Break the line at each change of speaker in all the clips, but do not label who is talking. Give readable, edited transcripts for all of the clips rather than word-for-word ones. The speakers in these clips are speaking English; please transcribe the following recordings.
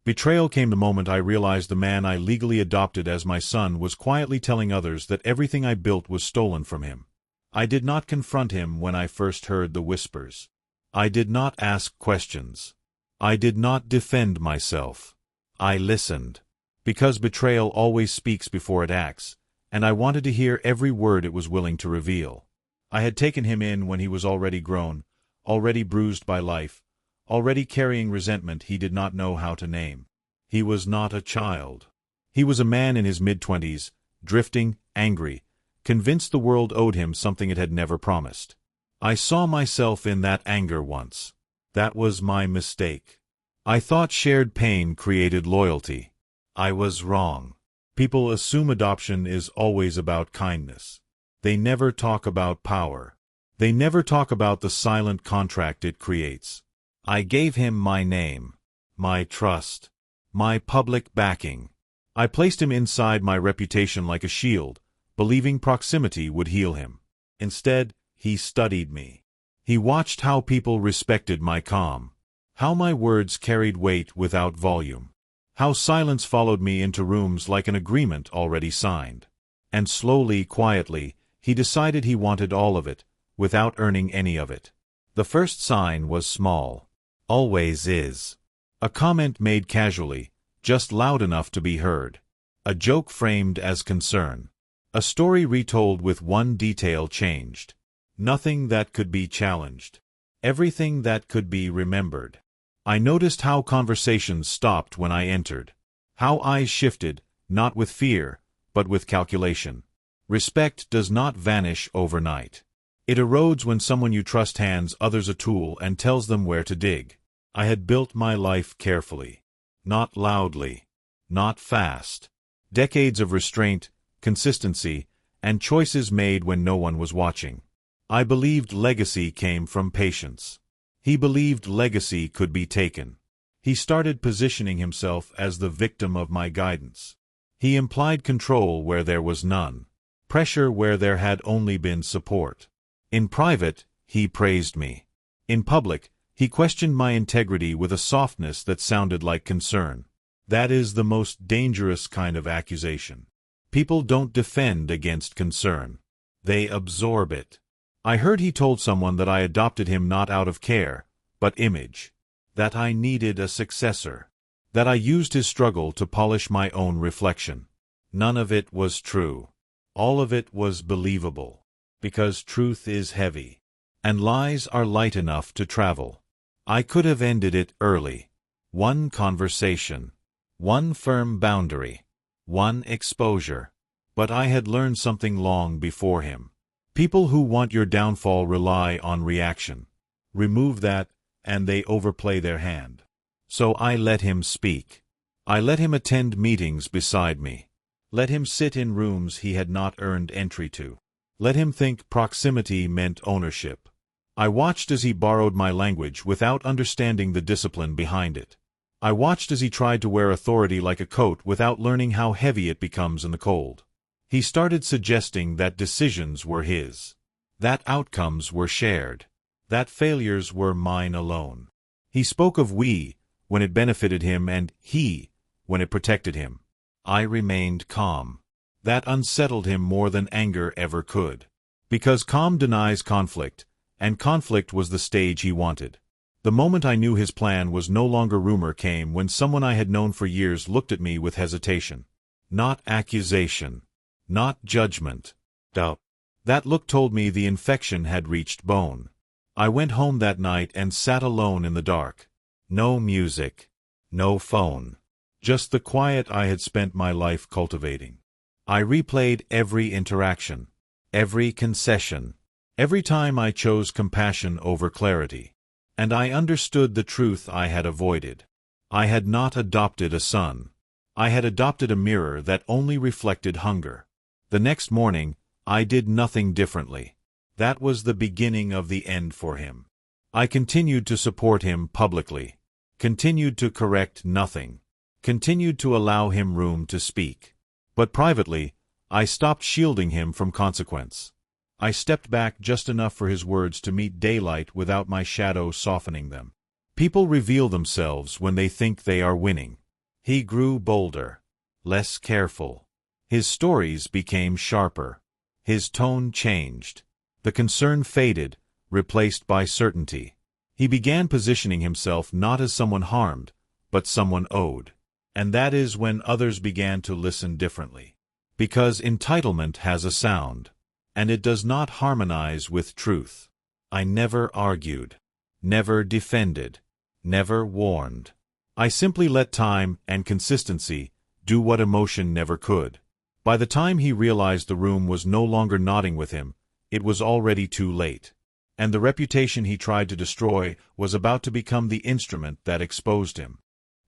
Betrayal came the moment I realized the man I legally adopted as my son was quietly telling others that everything I built was stolen from him. I did not confront him when I first heard the whispers. I did not ask questions. I did not defend myself. I listened. Because betrayal always speaks before it acts, and I wanted to hear every word it was willing to reveal. I had taken him in when he was already grown, already bruised by life, already carrying resentment he did not know how to name. He was not a child. He was a man in his mid-20s, drifting, angry, convinced the world owed him something it had never promised. I saw myself in that anger once. That was my mistake. I thought shared pain created loyalty. I was wrong. People assume adoption is always about kindness. They never talk about power. They never talk about the silent contract it creates. I gave him my name, my trust, my public backing. I placed him inside my reputation like a shield, believing proximity would heal him. Instead, he studied me. He watched how people respected my calm, how my words carried weight without volume, how silence followed me into rooms like an agreement already signed. And slowly, quietly, he decided he wanted all of it, without earning any of it. The first sign was small. Always is. A comment made casually, just loud enough to be heard. A joke framed as concern. A story retold with one detail changed. Nothing that could be challenged. Everything that could be remembered. I noticed how conversations stopped when I entered. How eyes shifted, not with fear, but with calculation. Respect does not vanish overnight. It erodes when someone you trust hands others a tool and tells them where to dig. I had built my life carefully. Not loudly. Not fast. Decades of restraint, consistency, and choices made when no one was watching. I believed legacy came from patience. He believed legacy could be taken. He started positioning himself as the victim of my guidance. He implied control where there was none. Pressure where there had only been support. In private, he praised me. In public, he questioned my integrity with a softness that sounded like concern. That is the most dangerous kind of accusation. People don't defend against concern. They absorb it. I heard he told someone that I adopted him not out of care, but image. That I needed a successor. That I used his struggle to polish my own reflection. None of it was true. All of it was believable. Because truth is heavy, and lies are light enough to travel. I could have ended it early. One conversation. One firm boundary. One exposure. But I had learned something long before him. People who want your downfall rely on reaction. Remove that, and they overplay their hand. So I let him speak. I let him attend meetings beside me. Let him sit in rooms he had not earned entry to. Let him think proximity meant ownership. I watched as he borrowed my language without understanding the discipline behind it. I watched as he tried to wear authority like a coat without learning how heavy it becomes in the cold. He started suggesting that decisions were his. That outcomes were shared. That failures were mine alone. He spoke of we when it benefited him and he when it protected him. I remained calm. That unsettled him more than anger ever could. Because calm denies conflict, and conflict was the stage he wanted. The moment I knew his plan was no longer rumor came when someone I had known for years looked at me with hesitation. Not accusation. Not judgment. Doubt. That look told me the infection had reached bone. I went home that night and sat alone in the dark. No music. No phone. Just the quiet I had spent my life cultivating. I replayed every interaction, every concession, every time I chose compassion over clarity. And I understood the truth I had avoided. I had not adopted a son. I had adopted a mirror that only reflected hunger. The next morning, I did nothing differently. That was the beginning of the end for him. I continued to support him publicly, continued to correct nothing, continued to allow him room to speak. But privately, I stopped shielding him from consequence. I stepped back just enough for his words to meet daylight without my shadow softening them. People reveal themselves when they think they are winning. He grew bolder, less careful. His stories became sharper. His tone changed. The concern faded, replaced by certainty. He began positioning himself not as someone harmed, but someone owed. And that is when others began to listen differently. Because entitlement has a sound, and it does not harmonize with truth. I never argued, never defended, never warned. I simply let time and consistency do what emotion never could. By the time he realized the room was no longer nodding with him, it was already too late. And the reputation he tried to destroy was about to become the instrument that exposed him.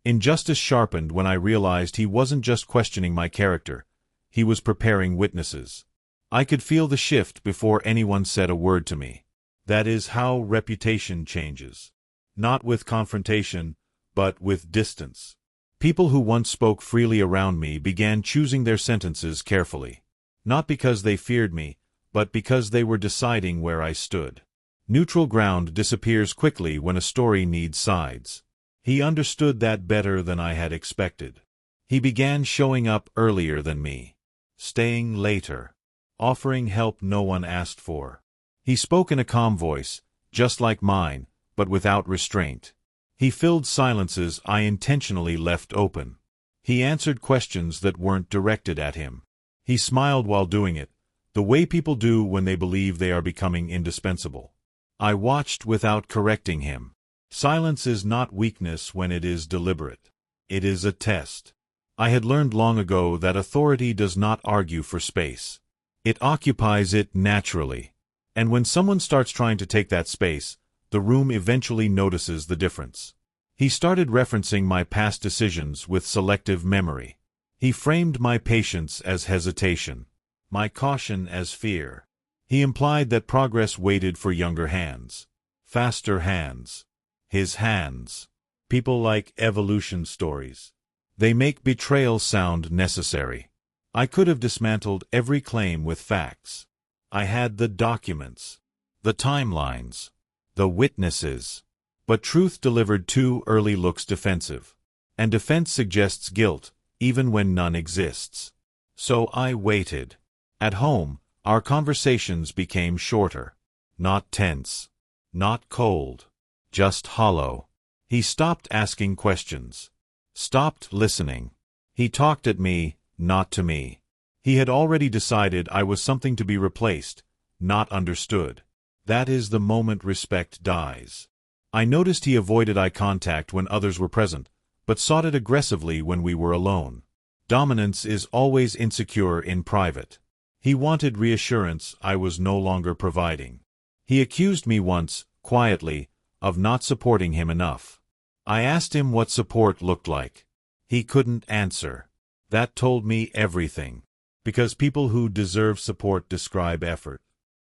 Injustice sharpened when I realized he wasn't just questioning my character, he was preparing witnesses. I could feel the shift before anyone said a word to me. That is how reputation changes. Not with confrontation, but with distance. People who once spoke freely around me began choosing their sentences carefully. Not because they feared me, but because they were deciding where I stood. Neutral ground disappears quickly when a story needs sides. He understood that better than I had expected. He began showing up earlier than me, staying later, offering help no one asked for. He spoke in a calm voice, just like mine, but without restraint. He filled silences I intentionally left open. He answered questions that weren't directed at him. He smiled while doing it, the way people do when they believe they are becoming indispensable. I watched without correcting him. Silence is not weakness when it is deliberate. It is a test. I had learned long ago that authority does not argue for space. It occupies it naturally. And when someone starts trying to take that space, the room eventually notices the difference. He started referencing my past decisions with selective memory. He framed my patience as hesitation, my caution as fear. He implied that progress waited for younger hands, faster hands. His hands. People like evolution stories. They make betrayal sound necessary. I could have dismantled every claim with facts. I had the documents, the timelines, the witnesses. But truth delivered too early looks defensive. And defense suggests guilt, even when none exists. So I waited. At home, our conversations became shorter. Not tense. Not cold. Just hollow. He stopped asking questions. Stopped listening. He talked at me, not to me. He had already decided I was something to be replaced, not understood. That is the moment respect dies. I noticed he avoided eye contact when others were present, but sought it aggressively when we were alone. Dominance is always insecure in private. He wanted reassurance I was no longer providing. He accused me once, quietly, of not supporting him enough. I asked him what support looked like. He couldn't answer. That told me everything. Because people who deserve support describe effort.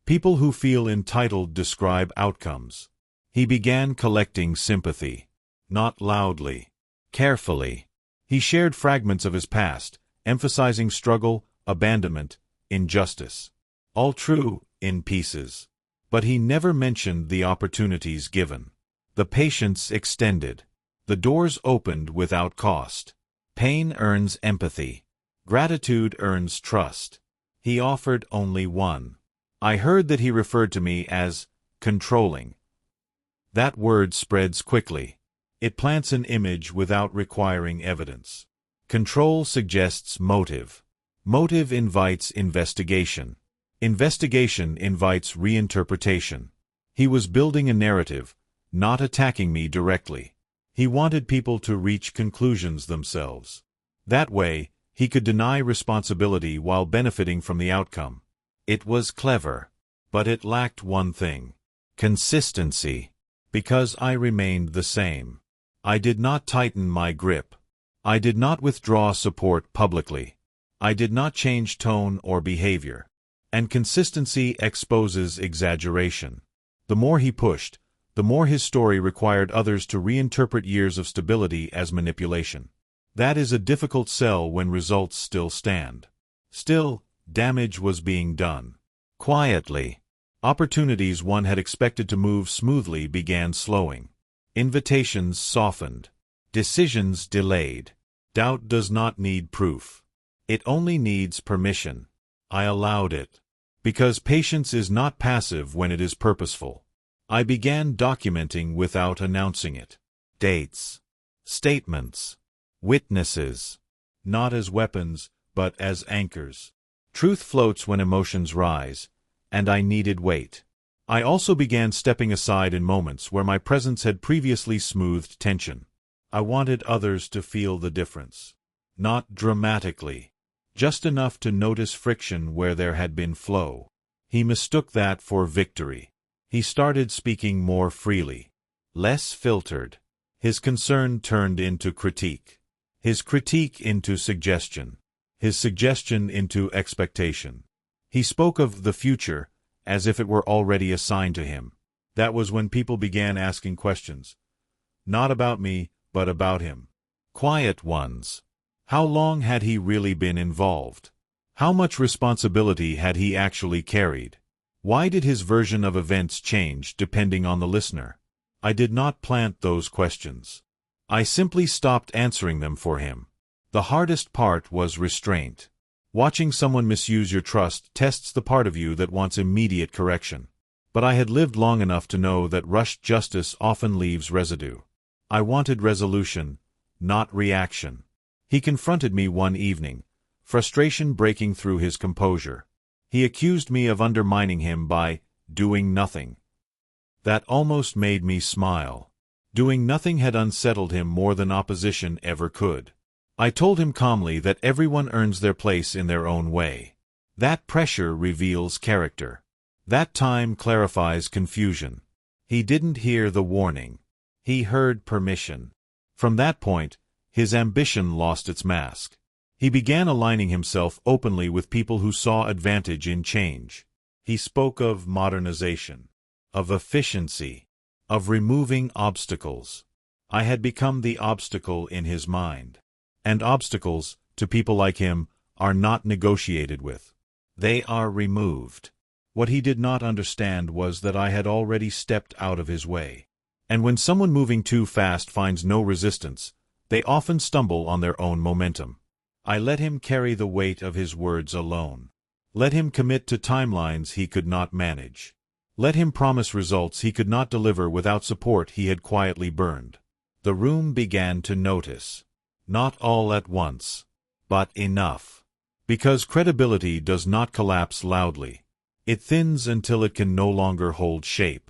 People who feel entitled describe outcomes. He began collecting sympathy. Not loudly. Carefully. He shared fragments of his past, emphasizing struggle, abandonment, injustice. All true, in pieces. But he never mentioned the opportunities given. The patience extended. The doors opened without cost. Pain earns empathy. Gratitude earns trust. He offered only one. I heard that he referred to me as controlling. That word spreads quickly. It plants an image without requiring evidence. Control suggests motive. Motive invites investigation. Investigation invites reinterpretation. He was building a narrative, not attacking me directly. He wanted people to reach conclusions themselves. That way, he could deny responsibility while benefiting from the outcome. It was clever, but it lacked one thing: consistency. Because I remained the same. I did not tighten my grip. I did not withdraw support publicly. I did not change tone or behavior. And consistency exposes exaggeration. The more he pushed, the more his story required others to reinterpret years of stability as manipulation. That is a difficult sell when results still stand. Still, damage was being done. Quietly. Opportunities one had expected to move smoothly began slowing. Invitations softened. Decisions delayed. Doubt does not need proof. It only needs permission. I allowed it. Because patience is not passive when it is purposeful. I began documenting without announcing it. Dates. Statements. Witnesses. Not as weapons, but as anchors. Truth floats when emotions rise, and I needed weight. I also began stepping aside in moments where my presence had previously smoothed tension. I wanted others to feel the difference. Not dramatically. Just enough to notice friction where there had been flow. He mistook that for victory. He started speaking more freely. Less filtered. His concern turned into critique. His critique into suggestion. His suggestion into expectation. He spoke of the future as if it were already assigned to him. That was when people began asking questions. Not about me, but about him. Quiet ones. How long had he really been involved? How much responsibility had he actually carried? Why did his version of events change depending on the listener? I did not plant those questions. I simply stopped answering them for him. The hardest part was restraint. Watching someone misuse your trust tests the part of you that wants immediate correction. But I had lived long enough to know that rushed justice often leaves residue. I wanted resolution, not reaction. He confronted me one evening, frustration breaking through his composure. He accused me of undermining him by doing nothing. That almost made me smile. Doing nothing had unsettled him more than opposition ever could. I told him calmly that everyone earns their place in their own way. That pressure reveals character. That time clarifies confusion. He didn't hear the warning. He heard permission. From that point, his ambition lost its mask. He began aligning himself openly with people who saw advantage in change. He spoke of modernization, of efficiency, of removing obstacles. I had become the obstacle in his mind. And obstacles, to people like him, are not negotiated with. They are removed. What he did not understand was that I had already stepped out of his way. And when someone moving too fast finds no resistance, they often stumble on their own momentum. I let him carry the weight of his words alone. Let him commit to timelines he could not manage. Let him promise results he could not deliver without support he had quietly burned. The room began to notice. Not all at once, but enough. Because credibility does not collapse loudly. It thins until it can no longer hold shape.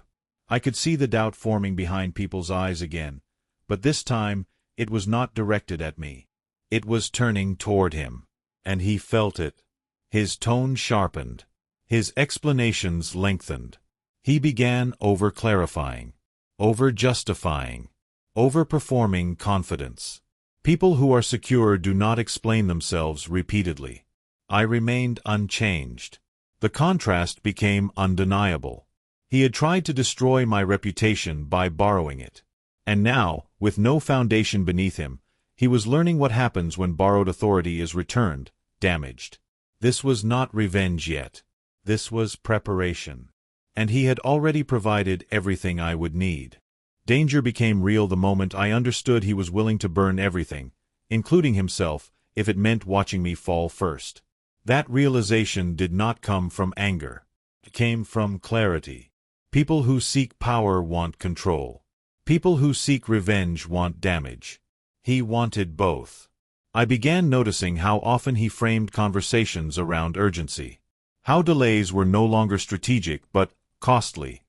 I could see the doubt forming behind people's eyes again, but this time it was not directed at me. It was turning toward him, and he felt it. His tone sharpened. His explanations lengthened. He began over-clarifying, over-justifying, over-performing confidence. People who are secure do not explain themselves repeatedly. I remained unchanged. The contrast became undeniable. He had tried to destroy my reputation by borrowing it. And now, with no foundation beneath him, he was learning what happens when borrowed authority is returned, damaged. This was not revenge yet. This was preparation. And he had already provided everything I would need. Danger became real the moment I understood he was willing to burn everything, including himself, if it meant watching me fall first. That realization did not come from anger. It came from clarity. People who seek power want control. People who seek revenge want damage. He wanted both. I began noticing how often he framed conversations around urgency. How delays were no longer strategic but costly.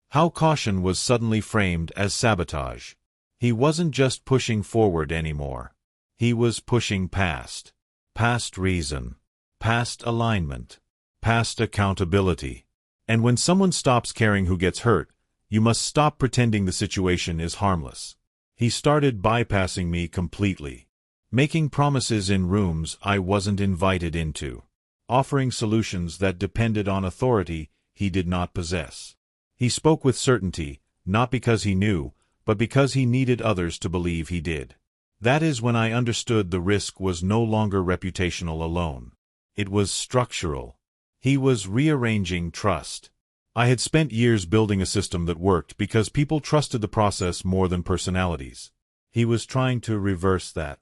How caution was suddenly framed as sabotage. He wasn't just pushing forward anymore. He was pushing past. Past reason. Past alignment. Past accountability. And when someone stops caring who gets hurt, you must stop pretending the situation is harmless. He started bypassing me completely. Making promises in rooms I wasn't invited into. Offering solutions that depended on authority he did not possess. He spoke with certainty, not because he knew, but because he needed others to believe he did. That is when I understood the risk was no longer reputational alone. It was structural. He was rearranging trust. I had spent years building a system that worked because people trusted the process more than personalities. He was trying to reverse that.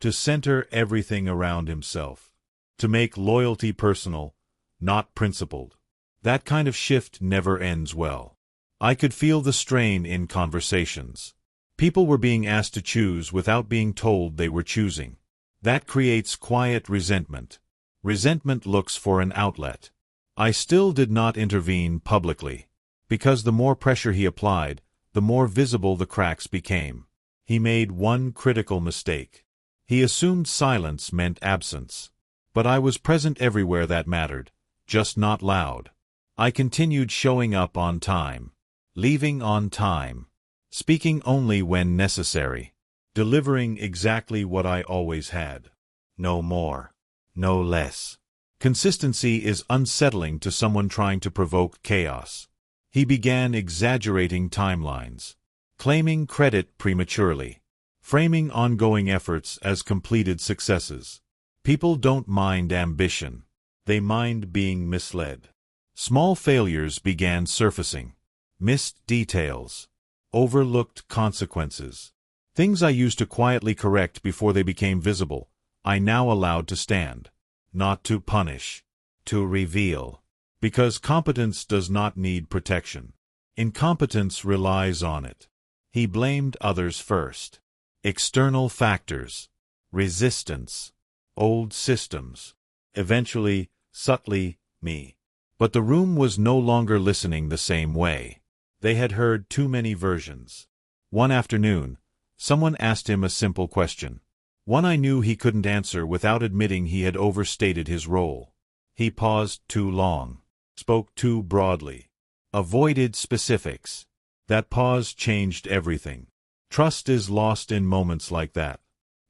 to center everything around himself, to make loyalty personal, not principled. That kind of shift never ends well. I could feel the strain in conversations. People were being asked to choose without being told they were choosing. That creates quiet resentment. Resentment looks for an outlet. I still did not intervene publicly, because the more pressure he applied, the more visible the cracks became. He made one critical mistake. He assumed silence meant absence. But I was present everywhere that mattered, just not loud. I continued showing up on time, leaving on time, speaking only when necessary, delivering exactly what I always had. No more, no less. Consistency is unsettling to someone trying to provoke chaos. He began exaggerating timelines, claiming credit prematurely, framing ongoing efforts as completed successes. People don't mind ambition. They mind being misled. Small failures began surfacing. Missed details. Overlooked consequences. Things I used to quietly correct before they became visible, I now allowed to stand. Not to punish. To reveal. Because competence does not need protection. Incompetence relies on it. He blamed others first. External factors. Resistance. Old systems. Eventually, subtly, me. But the room was no longer listening the same way. They had heard too many versions. One afternoon, someone asked him a simple question. One I knew he couldn't answer without admitting he had overstated his role. He paused too long, spoke too broadly, avoided specifics. That pause changed everything. Trust is lost in moments like that.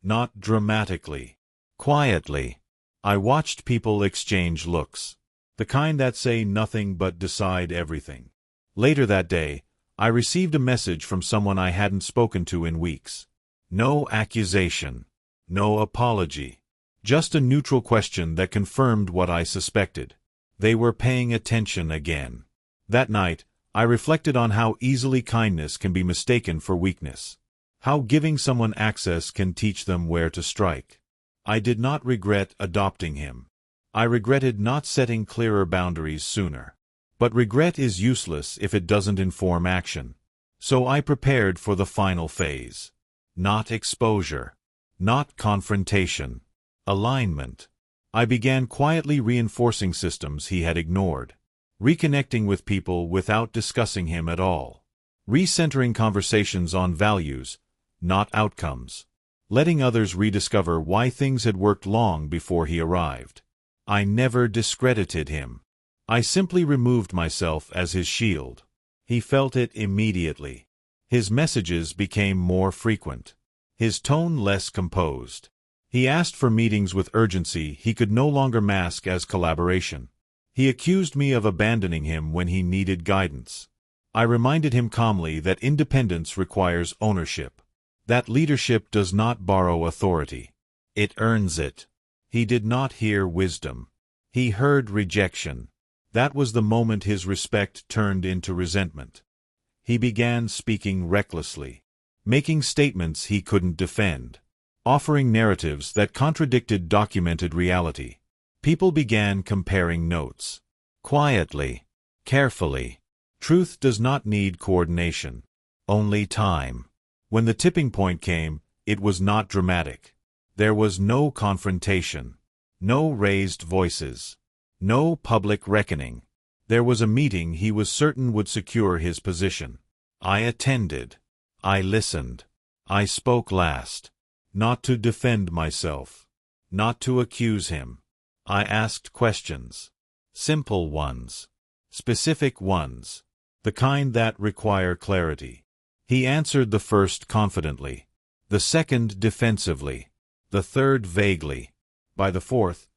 Not dramatically. Quietly. I watched people exchange looks. The kind that say nothing but decide everything. Later that day, I received a message from someone I hadn't spoken to in weeks. No accusation. No apology. Just a neutral question that confirmed what I suspected. They were paying attention again. That night, I reflected on how easily kindness can be mistaken for weakness. How giving someone access can teach them where to strike. I did not regret adopting him. I regretted not setting clearer boundaries sooner. But regret is useless if it doesn't inform action. So I prepared for the final phase. Not exposure. Not confrontation. Alignment. I began quietly reinforcing systems he had ignored. Reconnecting with people without discussing him at all. Recentering conversations on values, not outcomes. Letting others rediscover why things had worked long before he arrived. I never discredited him. I simply removed myself as his shield. He felt it immediately. His messages became more frequent. His tone less composed. He asked for meetings with urgency he could no longer mask as collaboration. He accused me of abandoning him when he needed guidance. I reminded him calmly that independence requires ownership. That leadership does not borrow authority. It earns it. He did not hear wisdom. He heard rejection. That was the moment his respect turned into resentment. He began speaking recklessly, making statements he couldn't defend, offering narratives that contradicted documented reality. People began comparing notes. Quietly, carefully. Truth does not need coordination, only time. When the tipping point came, it was not dramatic. There was no confrontation, no raised voices, no public reckoning. There was a meeting he was certain would secure his position. I attended. I listened. I spoke last. Not to defend myself. Not to accuse him. I asked questions. Simple ones. Specific ones. The kind that require clarity. He answered the first confidently. The second defensively. The third vaguely. By the fourth,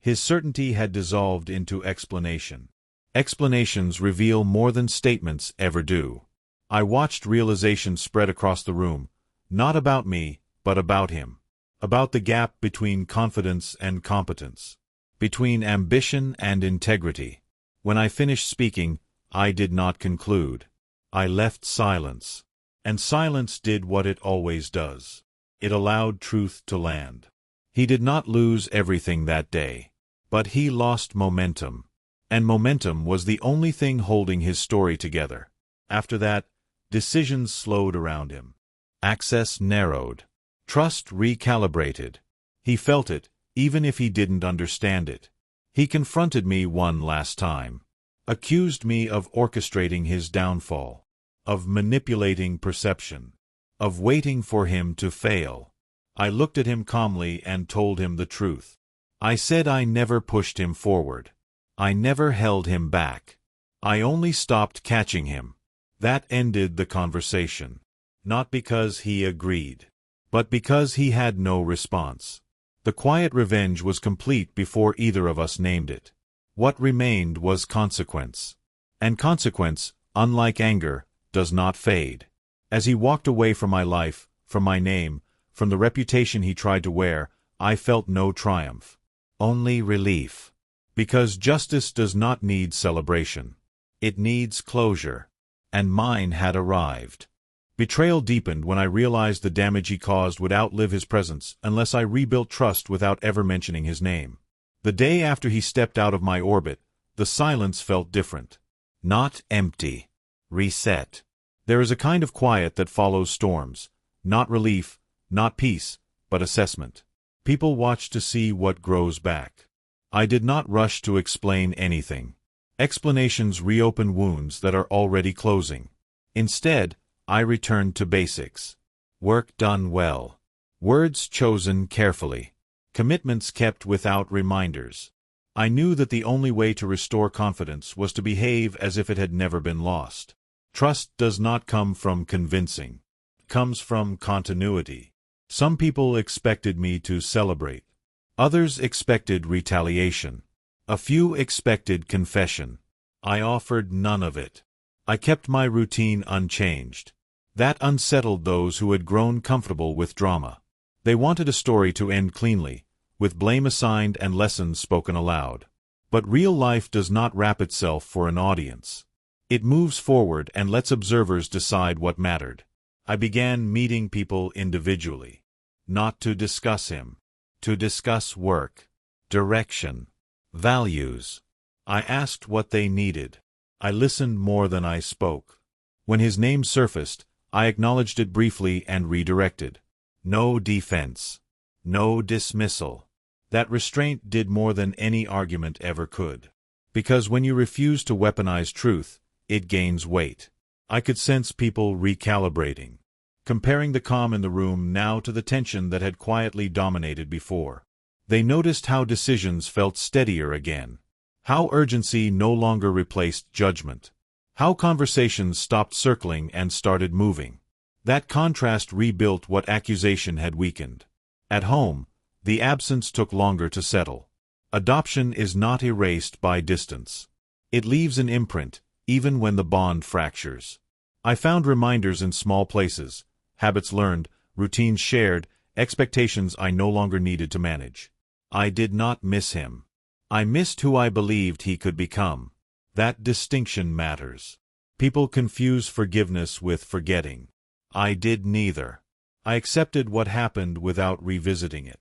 his certainty had dissolved into explanation. Explanations reveal more than statements ever do. I watched realization spread across the room, not about me, but about him. About the gap between confidence and competence. Between ambition and integrity. When I finished speaking, I did not conclude. I left silence. And silence did what it always does. It allowed truth to land. He did not lose everything that day, but he lost momentum. And momentum was the only thing holding his story together. After that, decisions slowed around him. Access narrowed. Trust recalibrated. He felt it, even if he didn't understand it. He confronted me one last time. Accused me of orchestrating his downfall. Of manipulating perception. Of waiting for him to fail. I looked at him calmly and told him the truth. I said I never pushed him forward. I never held him back. I only stopped catching him. That ended the conversation. Not because he agreed, but because he had no response. The quiet revenge was complete before either of us named it. What remained was consequence. And consequence, unlike anger, does not fade. As he walked away from my life, from my name, from the reputation he tried to wear, I felt no triumph. Only relief. Because justice does not need celebration. It needs closure. And mine had arrived. Betrayal deepened when I realized the damage he caused would outlive his presence unless I rebuilt trust without ever mentioning his name. The day after he stepped out of my orbit, the silence felt different. Not empty. Reset. There is a kind of quiet that follows storms. Not relief, not peace, but assessment. People watch to see what grows back. I did not rush to explain anything. Explanations reopen wounds that are already closing. Instead, I returned to basics. Work done well. Words chosen carefully. Commitments kept without reminders. I knew that the only way to restore confidence was to behave as if it had never been lost. Trust does not come from convincing. It comes from continuity. Some people expected me to celebrate. Others expected retaliation. A few expected confession. I offered none of it. I kept my routine unchanged. That unsettled those who had grown comfortable with drama. They wanted a story to end cleanly, with blame assigned and lessons spoken aloud. But real life does not wrap itself for an audience. It moves forward and lets observers decide what mattered. I began meeting people individually. Not to discuss him. To discuss work, direction, values. I asked what they needed. I listened more than I spoke. When his name surfaced, I acknowledged it briefly and redirected. No defense. No dismissal. That restraint did more than any argument ever could. Because when you refuse to weaponize truth, it gains weight. I could sense people recalibrating. Comparing the calm in the room now to the tension that had quietly dominated before. They noticed how decisions felt steadier again. How urgency no longer replaced judgment. How conversations stopped circling and started moving. That contrast rebuilt what accusation had weakened. At home, the absence took longer to settle. Adoption is not erased by distance. It leaves an imprint, even when the bond fractures. I found reminders in small places. Habits learned, routines shared, expectations I no longer needed to manage. I did not miss him. I missed who I believed he could become. That distinction matters. People confuse forgiveness with forgetting. I did neither. I accepted what happened without revisiting it.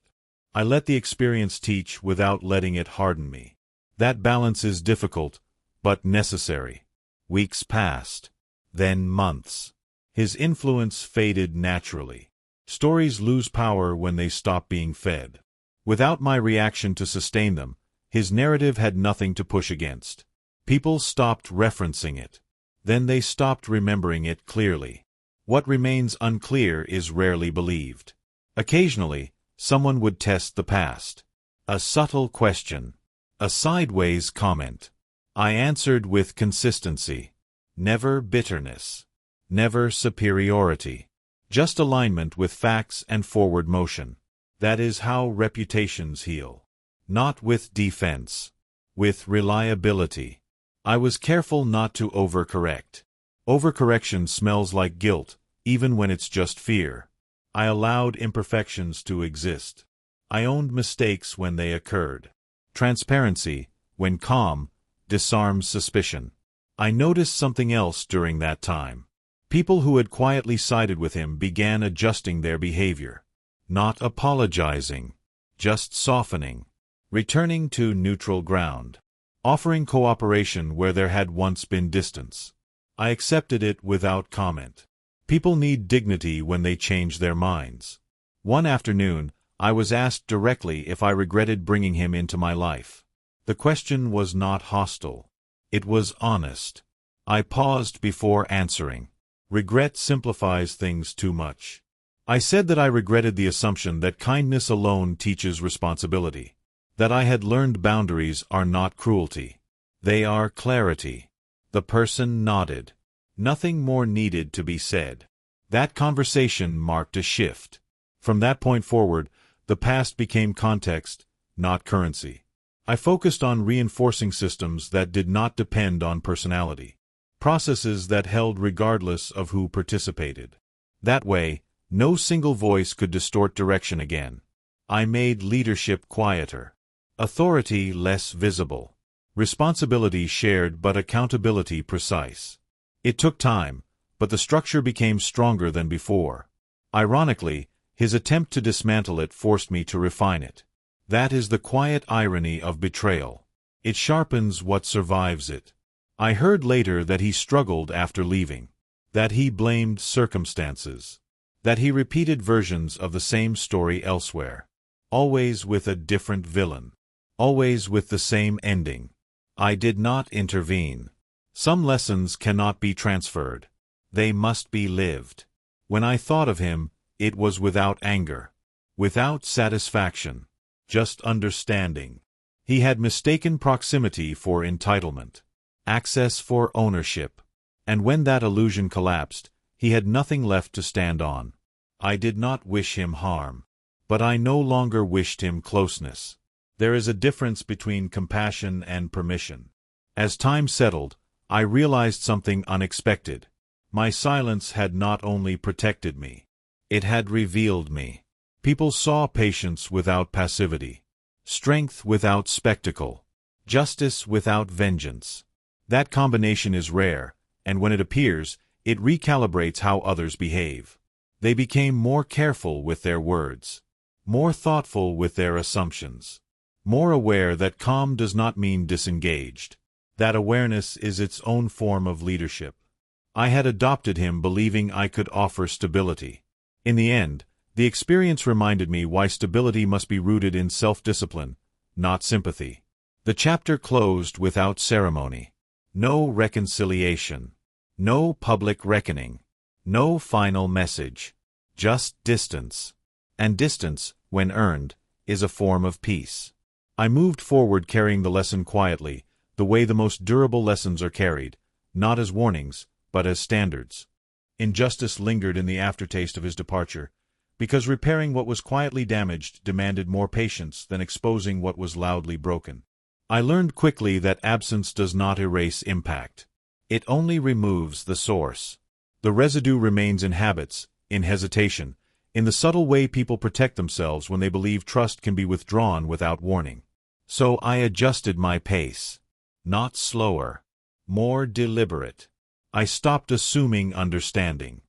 I let the experience teach without letting it harden me. That balance is difficult, but necessary. Weeks passed. Then months. His influence faded naturally. Stories lose power when they stop being fed. Without my reaction to sustain them, his narrative had nothing to push against. People stopped referencing it. Then they stopped remembering it clearly. What remains unclear is rarely believed. Occasionally, someone would test the past. A subtle question. A sideways comment. I answered with consistency. Never bitterness. Never superiority. Just alignment with facts and forward motion. That is how reputations heal. Not with defense. With reliability. I was careful not to overcorrect. Overcorrection smells like guilt, even when it's just fear. I allowed imperfections to exist. I owned mistakes when they occurred. Transparency, when calm, disarms suspicion. I noticed something else during that time. People who had quietly sided with him began adjusting their behavior. Not apologizing. Just softening. Returning to neutral ground. Offering cooperation where there had once been distance. I accepted it without comment. People need dignity when they change their minds. One afternoon, I was asked directly if I regretted bringing him into my life. The question was not hostile. It was honest. I paused before answering. Regret simplifies things too much. I said that I regretted the assumption that kindness alone teaches responsibility. That I had learned boundaries are not cruelty. They are clarity. The person nodded. Nothing more needed to be said. That conversation marked a shift. From that point forward, the past became context, not currency. I focused on reinforcing systems that did not depend on personality. Processes that held regardless of who participated. That way, no single voice could distort direction again. I made leadership quieter. Authority less visible. Responsibility shared but accountability precise. It took time, but the structure became stronger than before. Ironically, his attempt to dismantle it forced me to refine it. That is the quiet irony of betrayal. It sharpens what survives it. I heard later that he struggled after leaving. That he blamed circumstances. That he repeated versions of the same story elsewhere. Always with a different villain. Always with the same ending. I did not intervene. Some lessons cannot be transferred. They must be lived. When I thought of him, it was without anger. Without satisfaction. Just understanding. He had mistaken proximity for entitlement. Access for ownership. And when that illusion collapsed, he had nothing left to stand on. I did not wish him harm. But I no longer wished him closeness. There is a difference between compassion and permission. As time settled, I realized something unexpected. My silence had not only protected me. It had revealed me. People saw patience without passivity. Strength without spectacle. Justice without vengeance. That combination is rare, and when it appears, it recalibrates how others behave. They became more careful with their words. More thoughtful with their assumptions. More aware that calm does not mean disengaged. That awareness is its own form of leadership. I had adopted him believing I could offer stability. In the end, the experience reminded me why stability must be rooted in self-discipline, not sympathy. The chapter closed without ceremony. No reconciliation. No public reckoning. No final message. Just distance. And distance, when earned, is a form of peace. I moved forward carrying the lesson quietly, the way the most durable lessons are carried, not as warnings, but as standards. Injustice lingered in the aftertaste of his departure, because repairing what was quietly damaged demanded more patience than exposing what was loudly broken. I learned quickly that absence does not erase impact. It only removes the source. The residue remains in habits, in hesitation, in the subtle way people protect themselves when they believe trust can be withdrawn without warning. So I adjusted my pace. Not slower. More deliberate. I stopped assuming understanding.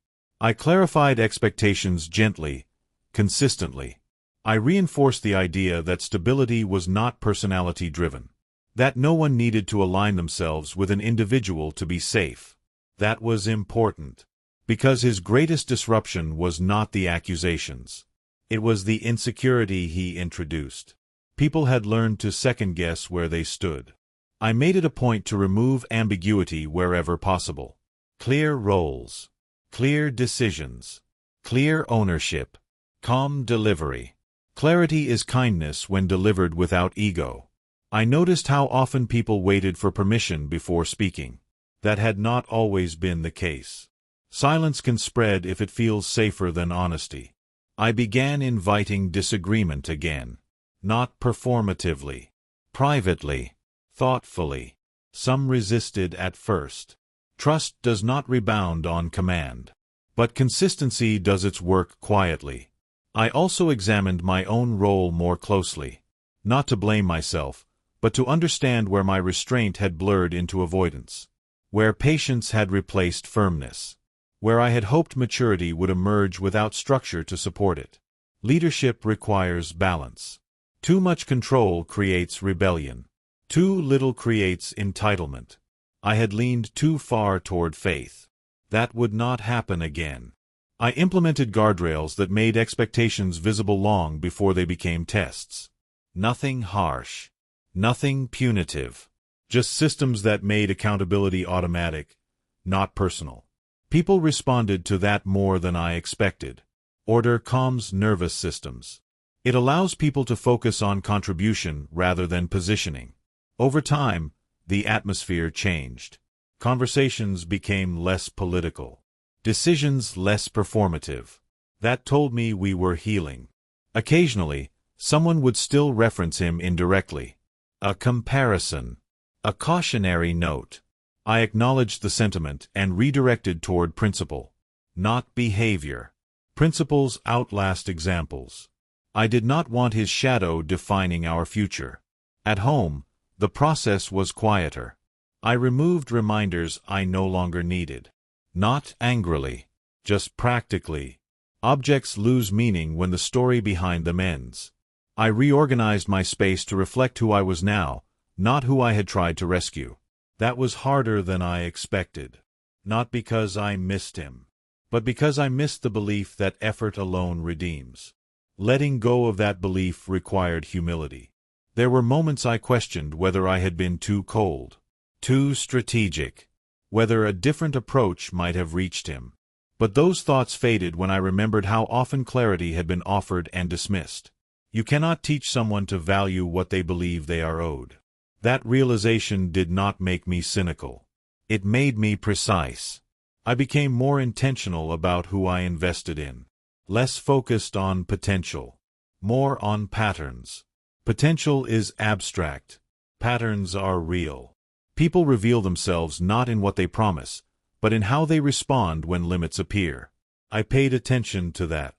I clarified expectations gently, consistently. I reinforced the idea that stability was not personality-driven. That no one needed to align themselves with an individual to be safe. That was important. Because his greatest disruption was not the accusations. It was the insecurity he introduced. People had learned to second-guess where they stood. I made it a point to remove ambiguity wherever possible. Clear roles. Clear decisions. Clear ownership. Calm delivery. Clarity is kindness when delivered without ego. I noticed how often people waited for permission before speaking. That had not always been the case. Silence can spread if it feels safer than honesty. I began inviting disagreement again. Not performatively. Privately. Thoughtfully. Some resisted at first. Trust does not rebound on command. But consistency does its work quietly. I also examined my own role more closely. Not to blame myself, but to understand where my restraint had blurred into avoidance. Where patience had replaced firmness. Where I had hoped maturity would emerge without structure to support it. Leadership requires balance. Too much control creates rebellion. Too little creates entitlement. I had leaned too far toward faith. That would not happen again. I implemented guardrails that made expectations visible long before they became tests. Nothing harsh. Nothing punitive. Just systems that made accountability automatic, not personal. People responded to that more than I expected. Order calms nervous systems. It allows people to focus on contribution rather than positioning. Over time, the atmosphere changed. Conversations became less political. Decisions less performative. That told me we were healing. Occasionally, someone would still reference him indirectly. A comparison. A cautionary note. I acknowledged the sentiment and redirected toward principle, not behavior. Principles outlast examples. I did not want his shadow defining our future. At home, the process was quieter. I removed reminders I no longer needed. Not angrily, just practically. Objects lose meaning when the story behind them ends. I reorganized my space to reflect who I was now, not who I had tried to rescue. That was harder than I expected. Not because I missed him, but because I missed the belief that effort alone redeems. Letting go of that belief required humility. There were moments I questioned whether I had been too cold, too strategic, whether a different approach might have reached him. But those thoughts faded when I remembered how often clarity had been offered and dismissed. You cannot teach someone to value what they believe they are owed. That realization did not make me cynical. It made me precise. I became more intentional about who I invested in. Less focused on potential. More on patterns. Potential is abstract. Patterns are real. People reveal themselves not in what they promise, but in how they respond when limits appear. I paid attention to that.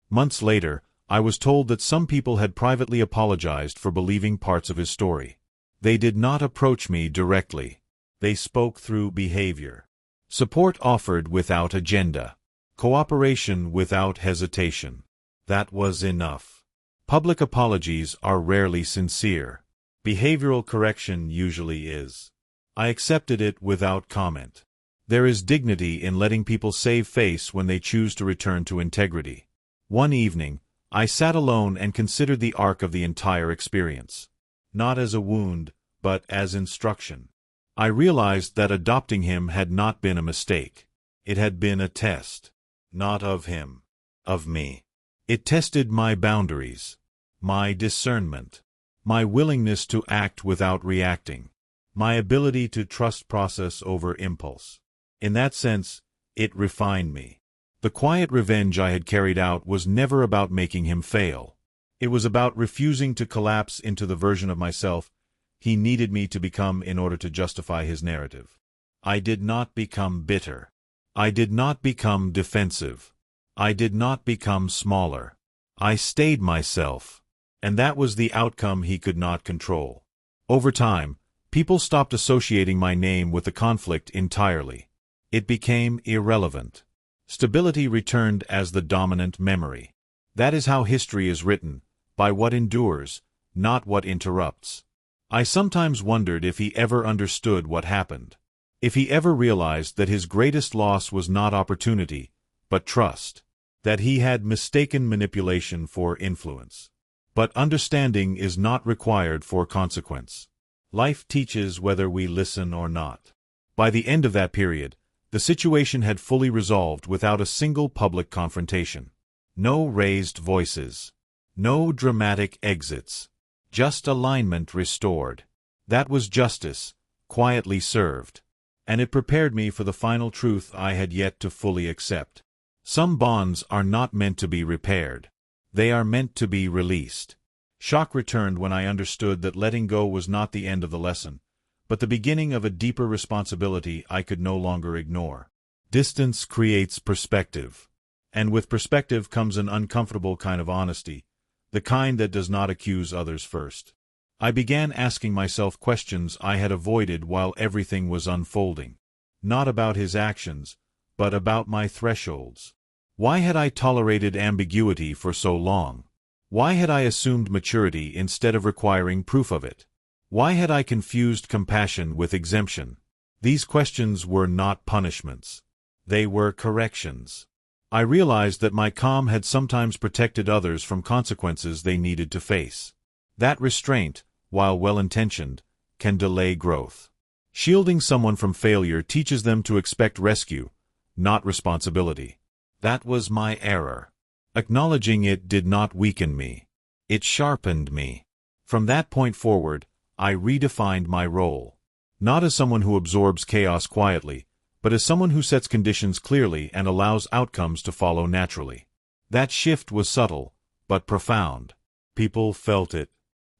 Months later, I was told that some people had privately apologized for believing parts of his story. They did not approach me directly. They spoke through behavior. Support offered without agenda. Cooperation without hesitation. That was enough. Public apologies are rarely sincere. Behavioral correction usually is. I accepted it without comment. There is dignity in letting people save face when they choose to return to integrity. One evening, I sat alone and considered the arc of the entire experience. Not as a wound, but as instruction. I realized that adopting him had not been a mistake. It had been a test. Not of him. Of me. It tested my boundaries. My discernment. My willingness to act without reacting. My ability to trust process over impulse. In that sense, it refined me. The quiet revenge I had carried out was never about making him fail. It was about refusing to collapse into the version of myself he needed me to become in order to justify his narrative. I did not become bitter. I did not become defensive. I did not become smaller. I stayed myself. And that was the outcome he could not control. Over time, people stopped associating my name with the conflict entirely. It became irrelevant. Stability returned as the dominant memory. That is how history is written, by what endures, not what interrupts. I sometimes wondered if he ever understood what happened. If he ever realized that his greatest loss was not opportunity, but trust. That he had mistaken manipulation for influence. But understanding is not required for consequence. Life teaches whether we listen or not. By the end of that period, the situation had fully resolved without a single public confrontation. No raised voices. No dramatic exits. Just alignment restored. That was justice, quietly served. And it prepared me for the final truth I had yet to fully accept. Some bonds are not meant to be repaired. They are meant to be released. Shock returned when I understood that letting go was not the end of the lesson, but the beginning of a deeper responsibility I could no longer ignore. Distance creates perspective. And with perspective comes an uncomfortable kind of honesty, the kind that does not accuse others first. I began asking myself questions I had avoided while everything was unfolding. Not about his actions, but about my thresholds. Why had I tolerated ambiguity for so long? Why had I assumed maturity instead of requiring proof of it? Why had I confused compassion with exemption? These questions were not punishments. They were corrections. I realized that my calm had sometimes protected others from consequences they needed to face. That restraint, while well-intentioned, can delay growth. Shielding someone from failure teaches them to expect rescue, not responsibility. That was my error. Acknowledging it did not weaken me. It sharpened me. From that point forward, I redefined my role. Not as someone who absorbs chaos quietly, but as someone who sets conditions clearly and allows outcomes to follow naturally. That shift was subtle, but profound. People felt it.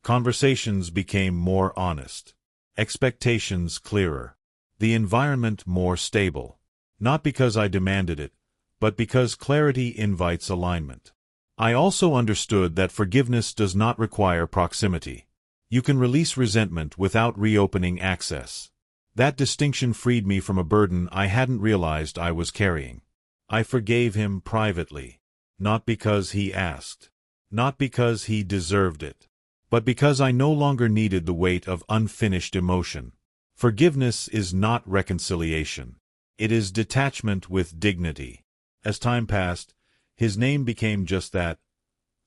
Conversations became more honest. Expectations clearer. The environment more stable. Not because I demanded it, but because clarity invites alignment. I also understood that forgiveness does not require proximity. You can release resentment without reopening access. That distinction freed me from a burden I hadn't realized I was carrying. I forgave him privately. Not because he asked. Not because he deserved it. But because I no longer needed the weight of unfinished emotion. Forgiveness is not reconciliation. It is detachment with dignity. As time passed, his name became just that,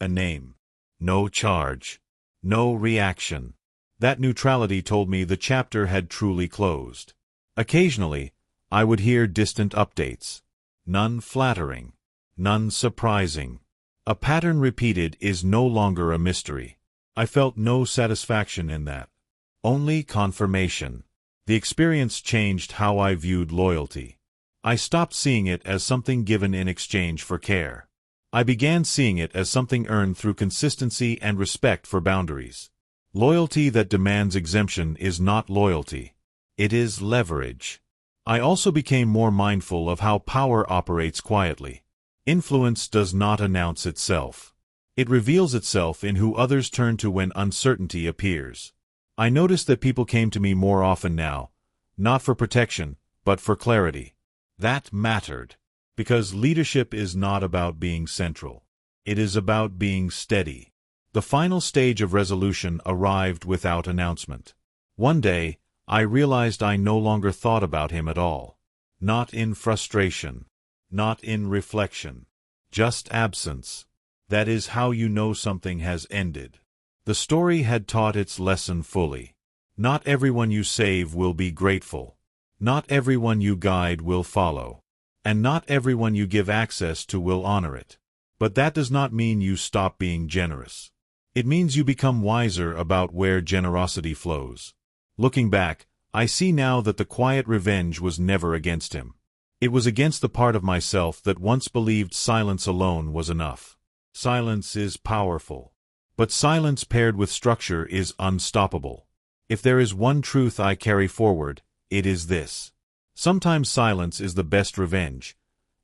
a name. No charge. No reaction. That neutrality told me the chapter had truly closed. Occasionally, I would hear distant updates. None flattering. None surprising. A pattern repeated is no longer a mystery. I felt no satisfaction in that. Only confirmation. The experience changed how I viewed loyalty. I stopped seeing it as something given in exchange for care. I began seeing it as something earned through consistency and respect for boundaries. Loyalty that demands exemption is not loyalty. It is leverage. I also became more mindful of how power operates quietly. Influence does not announce itself. It reveals itself in who others turn to when uncertainty appears. I noticed that people came to me more often now, not for protection, but for clarity. That mattered. Because leadership is not about being central. It is about being steady. The final stage of resolution arrived without announcement. One day, I realized I no longer thought about him at all. Not in frustration. Not in reflection. Just absence. That is how you know something has ended. The story had taught its lesson fully. Not everyone you save will be grateful. Not everyone you guide will follow. And not everyone you give access to will honor it. But that does not mean you stop being generous. It means you become wiser about where generosity flows. Looking back, I see now that the quiet revenge was never against him. It was against the part of myself that once believed silence alone was enough. Silence is powerful. But silence paired with structure is unstoppable. If there is one truth I carry forward, it is this. Sometimes silence is the best revenge,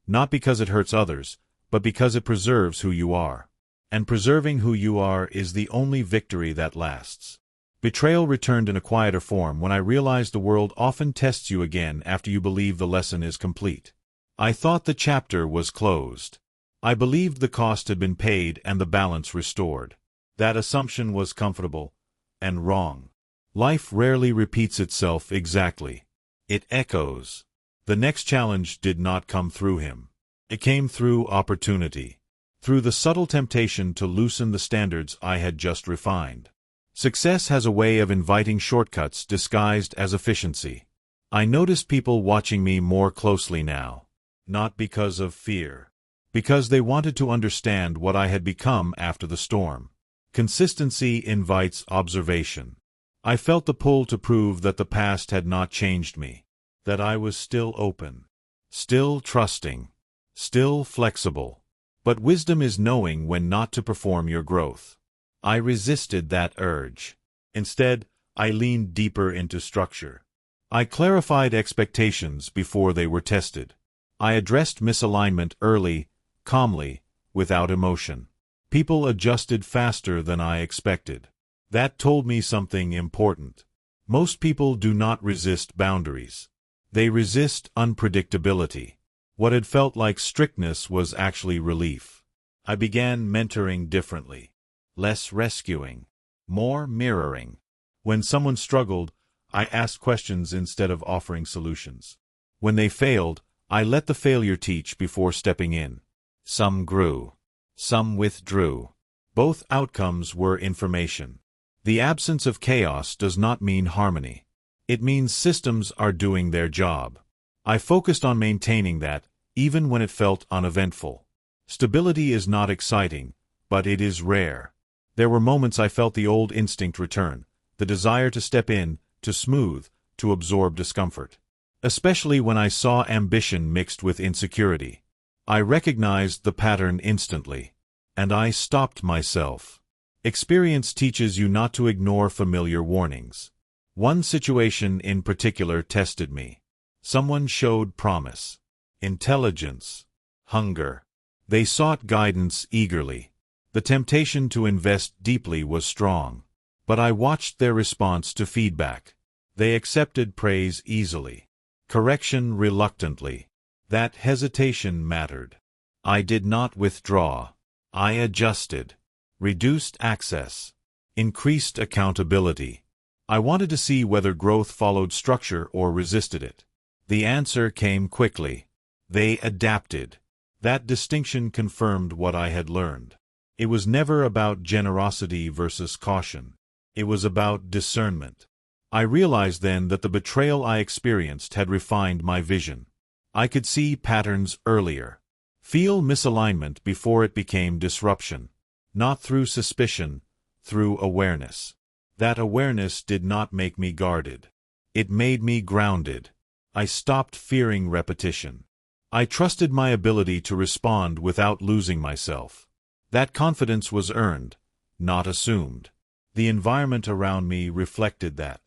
not because it hurts others, but because it preserves who you are. And preserving who you are is the only victory that lasts. Betrayal returned in a quieter form when I realized the world often tests you again after you believe the lesson is complete. I thought the chapter was closed. I believed the cost had been paid and the balance restored. That assumption was comfortable and wrong. Life rarely repeats itself exactly. It echoes. The next challenge did not come through him. It came through opportunity. Through the subtle temptation to loosen the standards I had just refined. Success has a way of inviting shortcuts disguised as efficiency. I noticed people watching me more closely now. Not because of fear. Because they wanted to understand what I had become after the storm. Consistency invites observation. I felt the pull to prove that the past had not changed me. That I was still open. Still trusting. Still flexible. But wisdom is knowing when not to perform your growth. I resisted that urge. Instead, I leaned deeper into structure. I clarified expectations before they were tested. I addressed misalignment early, calmly, without emotion. People adjusted faster than I expected. That told me something important. Most people do not resist boundaries. They resist unpredictability. What had felt like strictness was actually relief. I began mentoring differently. Less rescuing. More mirroring. When someone struggled, I asked questions instead of offering solutions. When they failed, I let the failure teach before stepping in. Some grew. Some withdrew. Both outcomes were information. The absence of chaos does not mean harmony. It means systems are doing their job. I focused on maintaining that, even when it felt uneventful. Stability is not exciting, but it is rare. There were moments I felt the old instinct return, the desire to step in, to smooth, to absorb discomfort. Especially when I saw ambition mixed with insecurity. I recognized the pattern instantly. And I stopped myself. Experience teaches you not to ignore familiar warnings. One situation in particular tested me. Someone showed promise, intelligence, hunger. They sought guidance eagerly. The temptation to invest deeply was strong. But I watched their response to feedback. They accepted praise easily. Correction reluctantly. That hesitation mattered. I did not withdraw. I adjusted. Reduced access. Increased accountability. I wanted to see whether growth followed structure or resisted it. The answer came quickly. They adapted. That distinction confirmed what I had learned. It was never about generosity versus caution. It was about discernment. I realized then that the betrayal I experienced had refined my vision. I could see patterns earlier. Feel misalignment before it became disruption. Not through suspicion, through awareness. That awareness did not make me guarded. It made me grounded. I stopped fearing repetition. I trusted my ability to respond without losing myself. That confidence was earned, not assumed. The environment around me reflected that.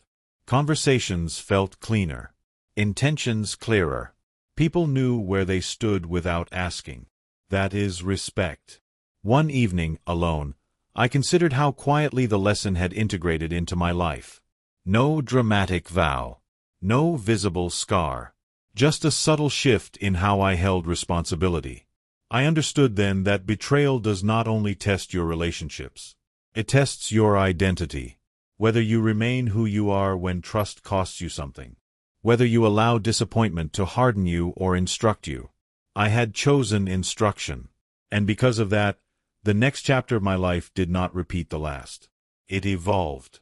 Conversations felt cleaner. Intentions clearer. People knew where they stood without asking. That is respect. One evening, alone, I considered how quietly the lesson had integrated into my life. No dramatic vow. No visible scar. Just a subtle shift in how I held responsibility. I understood then that betrayal does not only test your relationships. It tests your identity. Whether you remain who you are when trust costs you something. Whether you allow disappointment to harden you or instruct you. I had chosen instruction. And because of that, the next chapter of my life did not repeat the last. It evolved.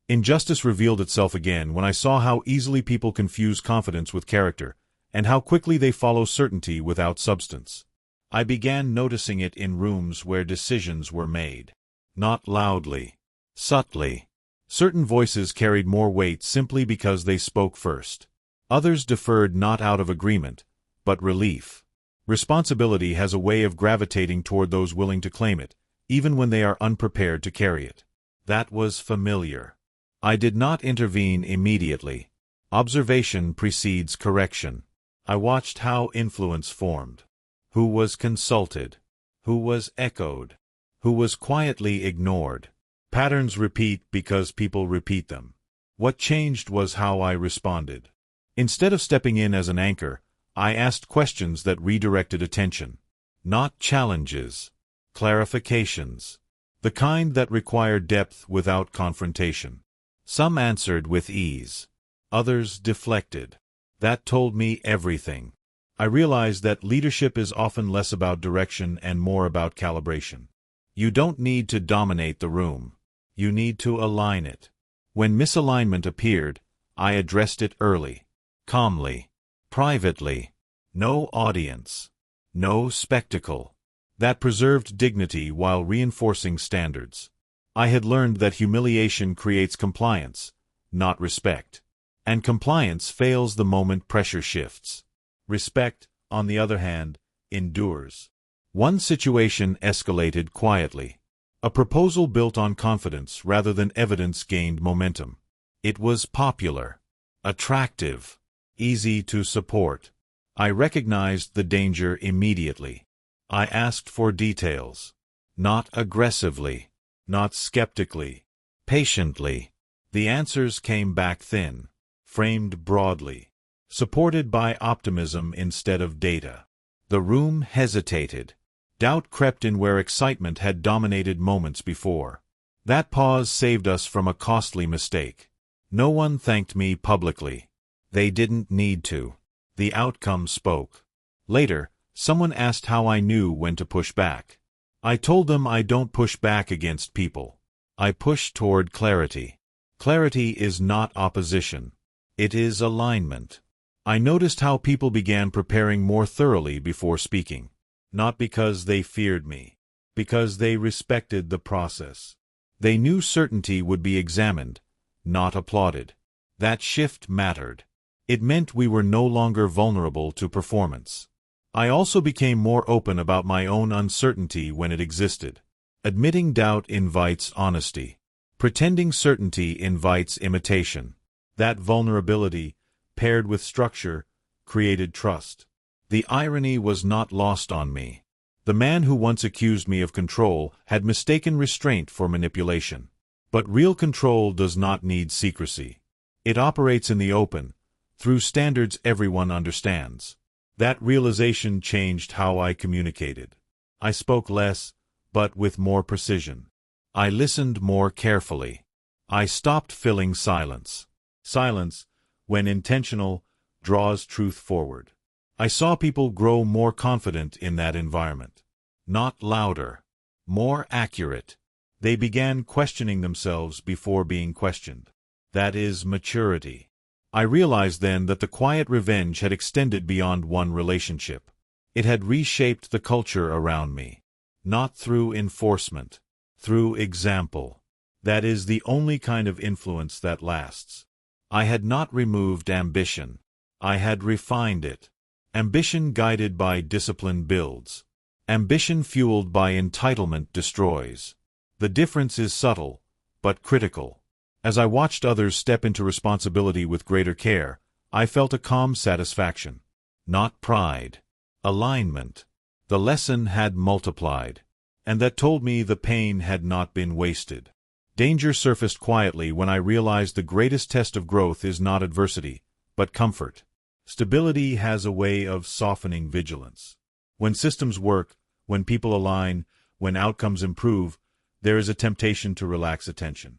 Injustice revealed itself again when I saw how easily people confuse confidence with character, and how quickly they follow certainty without substance. I began noticing it in rooms where decisions were made. Not loudly. Subtly. Certain voices carried more weight simply because they spoke first. Others deferred not out of agreement, but relief. Responsibility has a way of gravitating toward those willing to claim it, even when they are unprepared to carry it. That was familiar. I did not intervene immediately. Observation precedes correction. I watched how influence formed. Who was consulted? Who was echoed? Who was quietly ignored? Patterns repeat because people repeat them. What changed was how I responded. Instead of stepping in as an anchor, I asked questions that redirected attention. Not challenges. Clarifications. The kind that required depth without confrontation. Some answered with ease. Others deflected. That told me everything. I realized that leadership is often less about direction and more about calibration. You don't need to dominate the room. You need to align it. When misalignment appeared, I addressed it early. Calmly. Privately. No audience. No spectacle. That preserved dignity while reinforcing standards. I had learned that humiliation creates compliance, not respect. And compliance fails the moment pressure shifts. Respect, on the other hand, endures. One situation escalated quietly. A proposal built on confidence rather than evidence gained momentum. It was popular. Attractive. Easy to support. I recognized the danger immediately. I asked for details. Not aggressively. Not skeptically. Patiently. The answers came back thin. Framed broadly. Supported by optimism instead of data. The room hesitated. Doubt crept in where excitement had dominated moments before. That pause saved us from a costly mistake. No one thanked me publicly. They didn't need to. The outcome spoke. Later, someone asked how I knew when to push back. I told them I don't push back against people. I push toward clarity. Clarity is not opposition. It is alignment. I noticed how people began preparing more thoroughly before speaking. Not because they feared me, because they respected the process. They knew certainty would be examined, not applauded. That shift mattered. It meant we were no longer vulnerable to performance. I also became more open about my own uncertainty when it existed. Admitting doubt invites honesty. Pretending certainty invites imitation. That vulnerability, paired with structure, created trust. The irony was not lost on me. The man who once accused me of control had mistaken restraint for manipulation. But real control does not need secrecy. It operates in the open, through standards everyone understands. That realization changed how I communicated. I spoke less, but with more precision. I listened more carefully. I stopped filling silence. Silence, when intentional, draws truth forward. I saw people grow more confident in that environment. Not louder, more accurate. They began questioning themselves before being questioned. That is maturity. I realized then that the quiet revenge had extended beyond one relationship. It had reshaped the culture around me. Not through enforcement, through example. That is the only kind of influence that lasts. I had not removed ambition. I had refined it. Ambition guided by discipline builds. Ambition fueled by entitlement destroys. The difference is subtle, but critical. As I watched others step into responsibility with greater care, I felt a calm satisfaction. Not pride. Alignment. The lesson had multiplied, and that told me the pain had not been wasted. Danger surfaced quietly when I realized the greatest test of growth is not adversity, but comfort. Stability has a way of softening vigilance. When systems work, when people align, when outcomes improve, there is a temptation to relax attention.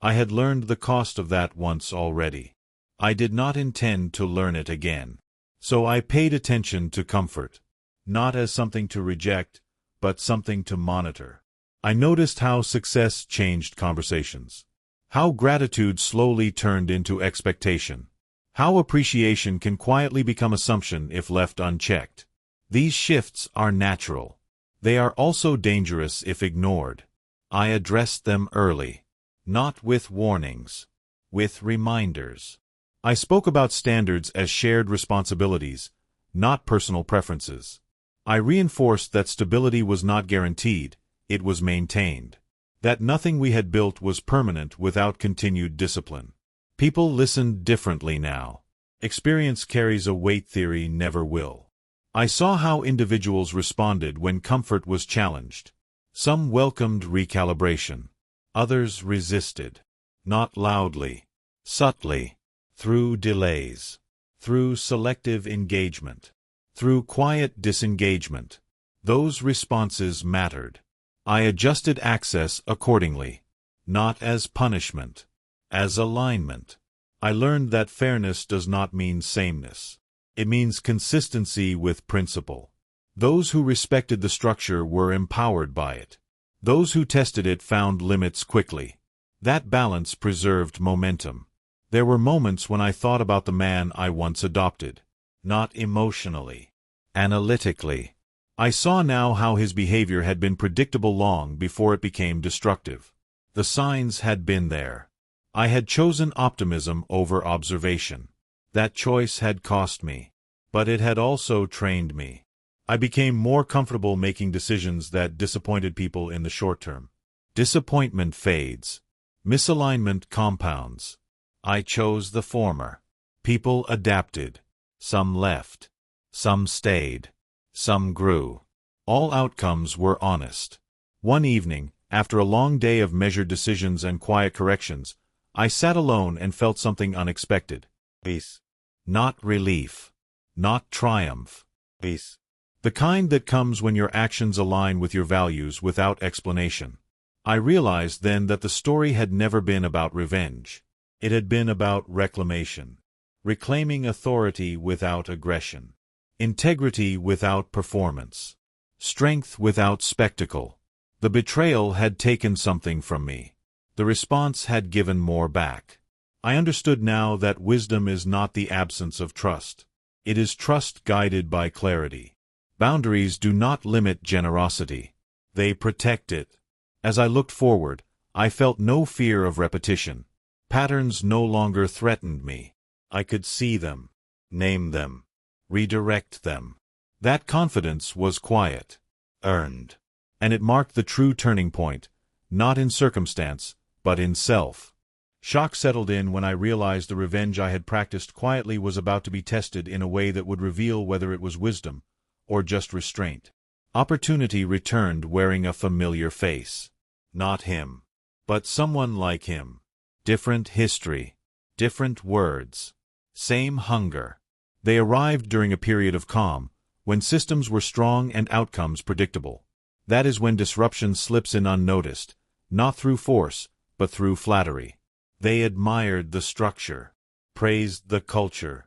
I had learned the cost of that once already. I did not intend to learn it again. So I paid attention to comfort. Not as something to reject, but something to monitor. I noticed how success changed conversations. How gratitude slowly turned into expectation. How appreciation can quietly become assumption if left unchecked. These shifts are natural. They are also dangerous if ignored. I addressed them early. Not with warnings. With reminders. I spoke about standards as shared responsibilities, not personal preferences. I reinforced that stability was not guaranteed, it was maintained. That nothing we had built was permanent without continued discipline. People listened differently now. Experience carries a weight theory never will. I saw how individuals responded when comfort was challenged. Some welcomed recalibration. Others resisted. Not loudly. Subtly. Through delays. Through selective engagement. Through quiet disengagement. Those responses mattered. I adjusted access accordingly. Not as punishment. As alignment. I learned that fairness does not mean sameness. It means consistency with principle. Those who respected the structure were empowered by it. Those who tested it found limits quickly. That balance preserved momentum. There were moments when I thought about the man I once adopted. Not emotionally. Analytically. I saw now how his behavior had been predictable long before it became destructive. The signs had been there. I had chosen optimism over observation. That choice had cost me. But it had also trained me. I became more comfortable making decisions that disappointed people in the short term. Disappointment fades. Misalignment compounds. I chose the former. People adapted. Some left. Some stayed. Some grew. All outcomes were honest. One evening, after a long day of measured decisions and quiet corrections, I sat alone and felt something unexpected. Peace. Not relief. Not triumph. Peace. The kind that comes when your actions align with your values without explanation. I realized then that the story had never been about revenge. It had been about reclamation. Reclaiming authority without aggression. Integrity without performance. Strength without spectacle. The betrayal had taken something from me. The response had given more back. I understood now that wisdom is not the absence of trust. It is trust guided by clarity. Boundaries do not limit generosity. They protect it. As I looked forward, I felt no fear of repetition. Patterns no longer threatened me. I could see them, name them, redirect them. That confidence was quiet, earned, and it marked the true turning point, not in circumstance, but in self. Shock settled in when I realized the revenge I had practiced quietly was about to be tested in a way that would reveal whether it was wisdom or just restraint. Opportunity returned wearing a familiar face. Not him, but someone like him. Different history, different words, same hunger. They arrived during a period of calm, when systems were strong and outcomes predictable. That is when disruption slips in unnoticed, not through force, but through flattery. They admired the structure, praised the culture,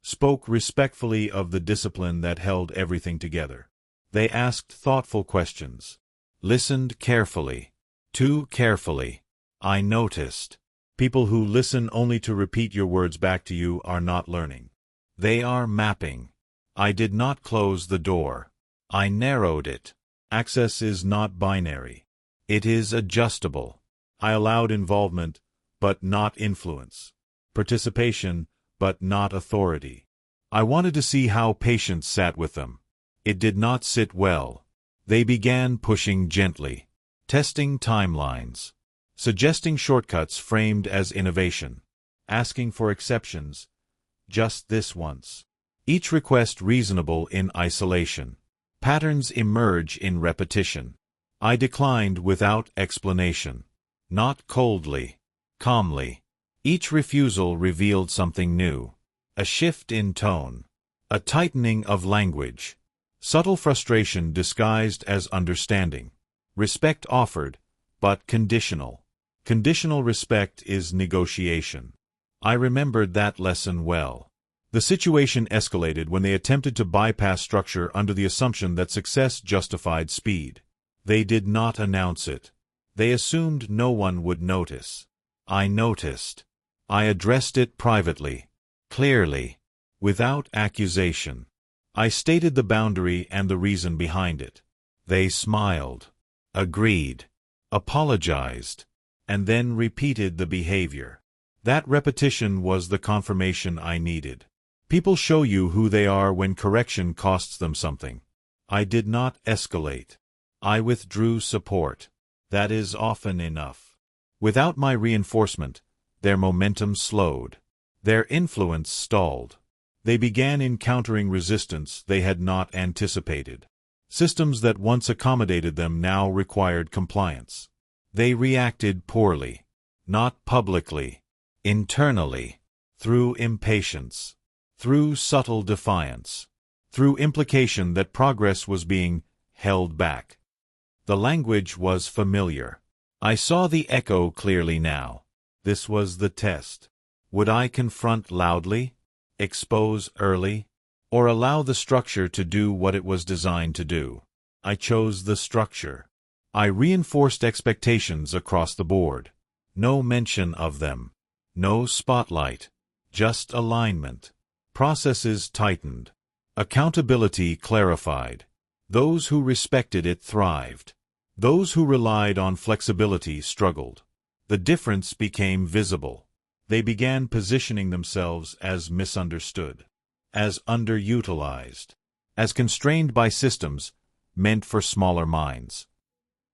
spoke respectfully of the discipline that held everything together. They asked thoughtful questions, listened carefully, too carefully. I noticed. People who listen only to repeat your words back to you are not learning. They are mapping. I did not close the door. I narrowed it. Access is not binary. It is adjustable. I allowed involvement, but not influence. Participation, but not authority. I wanted to see how patience sat with them. It did not sit well. They began pushing gently, testing timelines, suggesting shortcuts framed as innovation, asking for exceptions, just this once. Each request reasonable in isolation. Patterns emerge in repetition. I declined without explanation. Not coldly, calmly. Each refusal revealed something new. A shift in tone. A tightening of language. Subtle frustration disguised as understanding. Respect offered, but conditional. Conditional respect is negotiation. I remembered that lesson well. The situation escalated when they attempted to bypass structure under the assumption that success justified speed. They did not announce it. They assumed no one would notice. I noticed. I addressed it privately, clearly, without accusation. I stated the boundary and the reason behind it. They smiled, agreed, apologized, and then repeated the behavior. That repetition was the confirmation I needed. People show you who they are when correction costs them something. I did not escalate. I withdrew support. That is often enough. Without my reinforcement, their momentum slowed. Their influence stalled. They began encountering resistance they had not anticipated. Systems that once accommodated them now required compliance. They reacted poorly, not publicly, internally, through impatience, through subtle defiance, through implication that progress was being held back. The language was familiar. I saw the echo clearly now. This was the test. Would I confront loudly, expose early, or allow the structure to do what it was designed to do? I chose the structure. I reinforced expectations across the board. No mention of them. No spotlight. Just alignment. Processes tightened. Accountability clarified. Those who respected it thrived. Those who relied on flexibility struggled. The difference became visible. They began positioning themselves as misunderstood, as underutilized, as constrained by systems meant for smaller minds.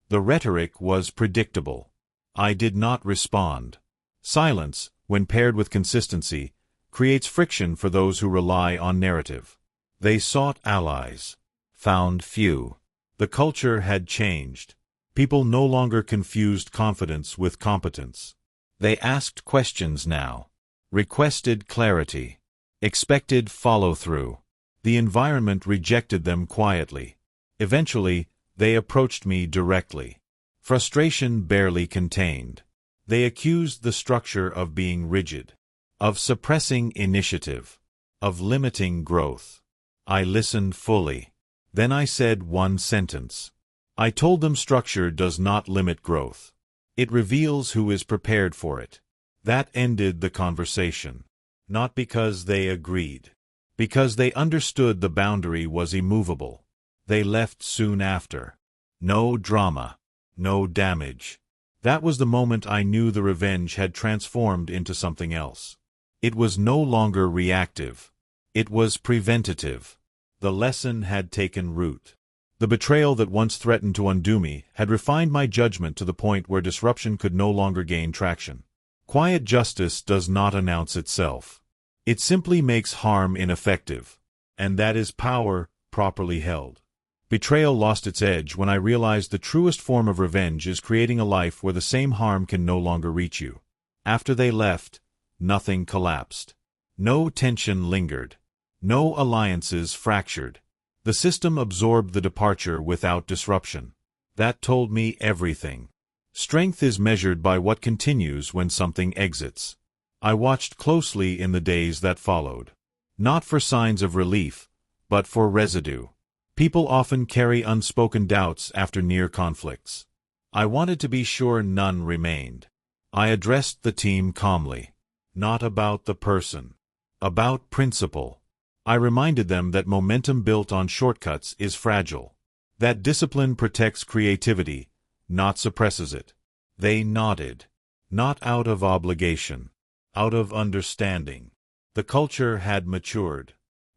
The rhetoric was predictable. I did not respond. Silence, when paired with consistency, creates friction for those who rely on narrative. They sought allies, found few. The culture had changed. People no longer confused confidence with competence. They asked questions now, requested clarity, expected follow-through. The environment rejected them quietly. Eventually, they approached me directly. Frustration barely contained. They accused the structure of being rigid, of suppressing initiative, of limiting growth. I listened fully. Then I said one sentence. I told them structure does not limit growth. It reveals who is prepared for it. That ended the conversation. Not because they agreed. Because they understood the boundary was immovable. They left soon after. No drama. No damage. That was the moment I knew the revenge had transformed into something else. It was no longer reactive. It was preventative. The lesson had taken root. The betrayal that once threatened to undo me had refined my judgment to the point where disruption could no longer gain traction. Quiet justice does not announce itself. It simply makes harm ineffective. And that is power properly held. Betrayal lost its edge when I realized the truest form of revenge is creating a life where the same harm can no longer reach you. After they left, nothing collapsed. No tension lingered. No alliances fractured. The system absorbed the departure without disruption. That told me everything. Strength is measured by what continues when something exits. I watched closely in the days that followed. Not for signs of relief, but for residue. People often carry unspoken doubts after near conflicts. I wanted to be sure none remained. I addressed the team calmly. Not about the person. About principle. I reminded them that momentum built on shortcuts is fragile. That discipline protects creativity, not suppresses it. They nodded. Not out of obligation. Out of understanding. The culture had matured.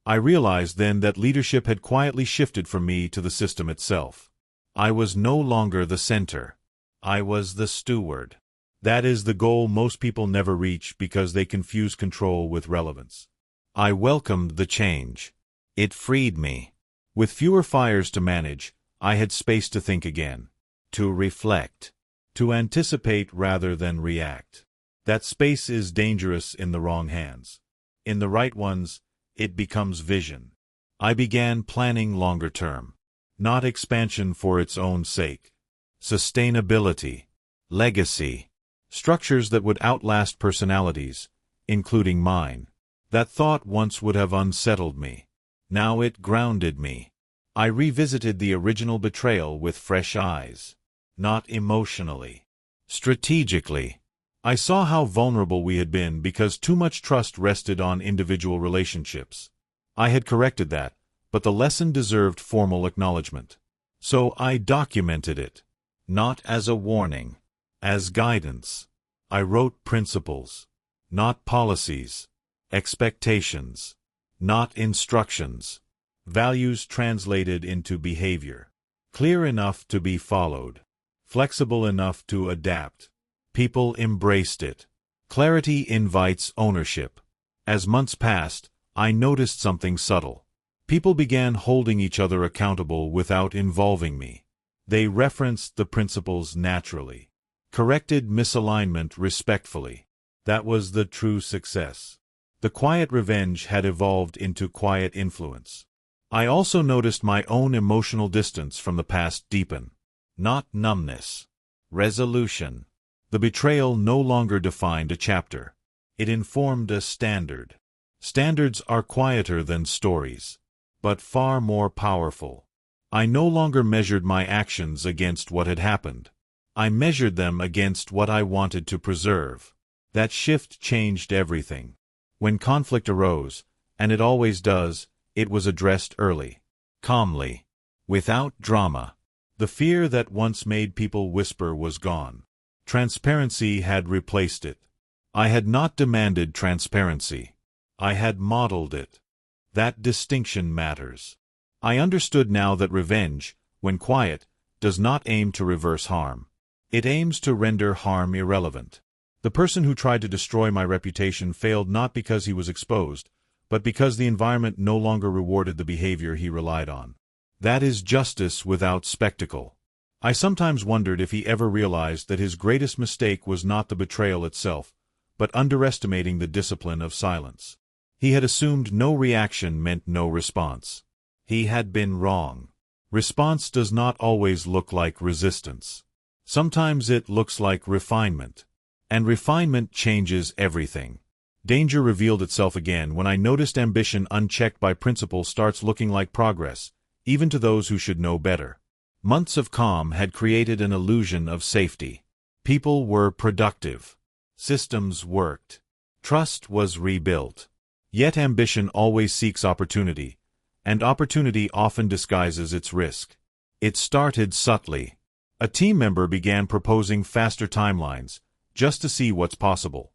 I realized then that leadership had quietly shifted from me to the system itself. I was no longer the center. I was the steward. That is the goal most people never reach because they confuse control with relevance. I welcomed the change. It freed me. With fewer fires to manage, I had space to think again, to reflect, to anticipate rather than react. That space is dangerous in the wrong hands. In the right ones, it becomes vision. I began planning longer term. Not expansion for its own sake. Sustainability. Legacy. Structures that would outlast personalities, including mine. That thought once would have unsettled me. Now it grounded me. I revisited the original betrayal with fresh eyes. Not emotionally. Strategically. I saw how vulnerable we had been because too much trust rested on individual relationships. I had corrected that, but the lesson deserved formal acknowledgement. So I documented it. Not as a warning. As guidance. I wrote principles. Not policies. Expectations. Not instructions. Values translated into behavior. Clear enough to be followed. Flexible enough to adapt. People embraced it. Clarity invites ownership. As months passed, I noticed something subtle. People began holding each other accountable without involving me. They referenced the principles naturally. Corrected misalignment respectfully. That was the true success. The quiet revenge had evolved into quiet influence. I also noticed my own emotional distance from the past deepen. Not numbness. Resolution. The betrayal no longer defined a chapter. It informed a standard. Standards are quieter than stories, but far more powerful. I no longer measured my actions against what had happened. I measured them against what I wanted to preserve. That shift changed everything. When conflict arose, and it always does, it was addressed early, calmly, without drama. The fear that once made people whisper was gone. Transparency had replaced it. I had not demanded transparency. I had modeled it. That distinction matters. I understood now that revenge, when quiet, does not aim to reverse harm. It aims to render harm irrelevant. The person who tried to destroy my reputation failed not because he was exposed, but because the environment no longer rewarded the behavior he relied on. That is justice without spectacle. I sometimes wondered if he ever realized that his greatest mistake was not the betrayal itself, but underestimating the discipline of silence. He had assumed no reaction meant no response. He had been wrong. Response does not always look like resistance. Sometimes it looks like refinement. And refinement changes everything. Danger revealed itself again when I noticed ambition unchecked by principle starts looking like progress, even to those who should know better. Months of calm had created an illusion of safety. People were productive. Systems worked. Trust was rebuilt. Yet ambition always seeks opportunity, and opportunity often disguises its risk. It started subtly. A team member began proposing faster timelines, just to see what's possible.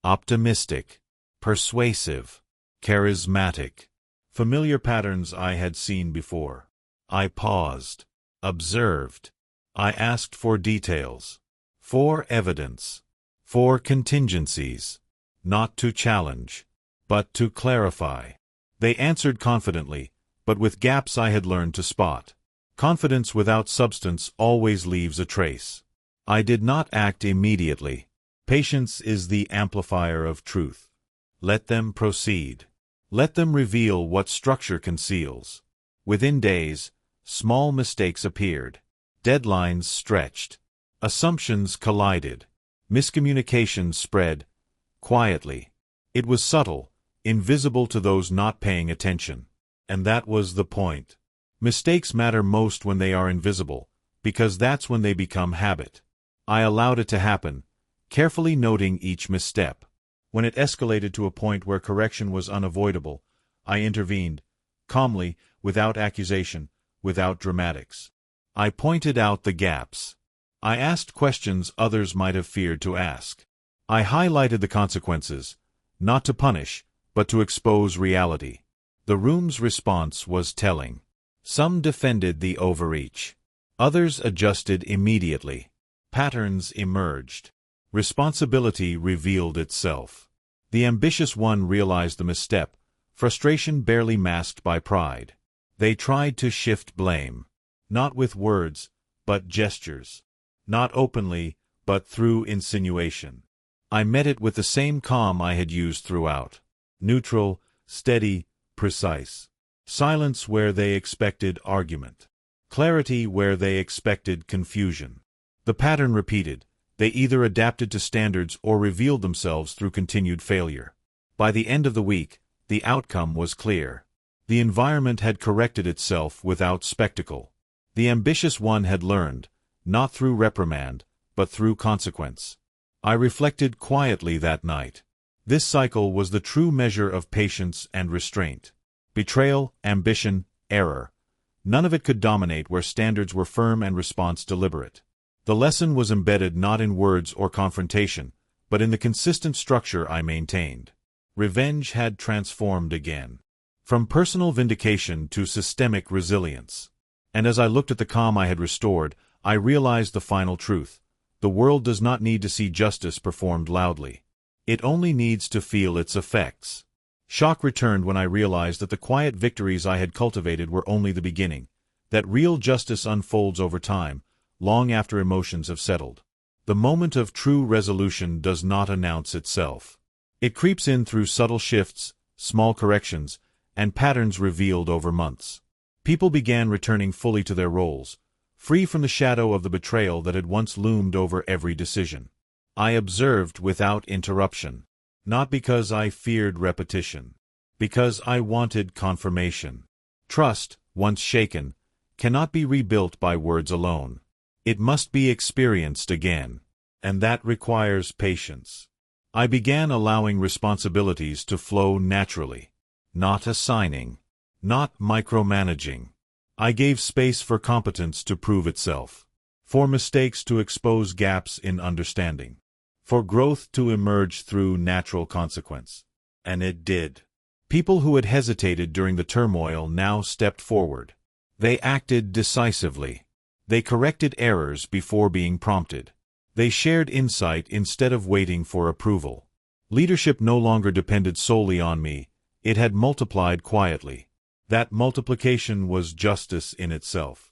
Optimistic, persuasive, charismatic. Familiar patterns I had seen before. I paused, observed. I asked for details, for evidence, for contingencies, not to challenge, but to clarify. They answered confidently, but with gaps I had learned to spot. Confidence without substance always leaves a trace. I did not act immediately. Patience is the amplifier of truth. Let them proceed. Let them reveal what structure conceals. Within days, small mistakes appeared. Deadlines stretched. Assumptions collided. Miscommunication spread, quietly. It was subtle, invisible to those not paying attention. And that was the point. Mistakes matter most when they are invisible, because that's when they become habit. I allowed it to happen, carefully noting each misstep. When it escalated to a point where correction was unavoidable, I intervened, calmly, without accusation, without dramatics. I pointed out the gaps. I asked questions others might have feared to ask. I highlighted the consequences, not to punish, but to expose reality. The room's response was telling. Some defended the overreach. Others adjusted immediately. Patterns emerged. Responsibility revealed itself. The ambitious one realized the misstep, frustration barely masked by pride. They tried to shift blame. Not with words, but gestures. Not openly, but through insinuation. I met it with the same calm I had used throughout. Neutral, steady, precise. Silence where they expected argument. Clarity where they expected confusion. The pattern repeated. They either adapted to standards or revealed themselves through continued failure. By the end of the week, the outcome was clear. The environment had corrected itself without spectacle. The ambitious one had learned, not through reprimand, but through consequence. I reflected quietly that night. This cycle was the true measure of patience and restraint. Betrayal, ambition, error. None of it could dominate where standards were firm and response deliberate. The lesson was embedded not in words or confrontation, but in the consistent structure I maintained. Revenge had transformed again. From personal vindication to systemic resilience. And as I looked at the calm I had restored, I realized the final truth. The world does not need to see justice performed loudly. It only needs to feel its effects. Shock returned when I realized that the quiet victories I had cultivated were only the beginning, that real justice unfolds over time, long after emotions have settled. The moment of true resolution does not announce itself. It creeps in through subtle shifts, small corrections, and patterns revealed over months. People began returning fully to their roles, free from the shadow of the betrayal that had once loomed over every decision. I observed without interruption, not because I feared repetition, because I wanted confirmation. Trust, once shaken, cannot be rebuilt by words alone. It must be experienced again, and that requires patience. I began allowing responsibilities to flow naturally, not assigning, not micromanaging. I gave space for competence to prove itself, for mistakes to expose gaps in understanding, for growth to emerge through natural consequence. And it did. People who had hesitated during the turmoil now stepped forward. They acted decisively. They corrected errors before being prompted. They shared insight instead of waiting for approval. Leadership no longer depended solely on me. It had multiplied quietly. That multiplication was justice in itself.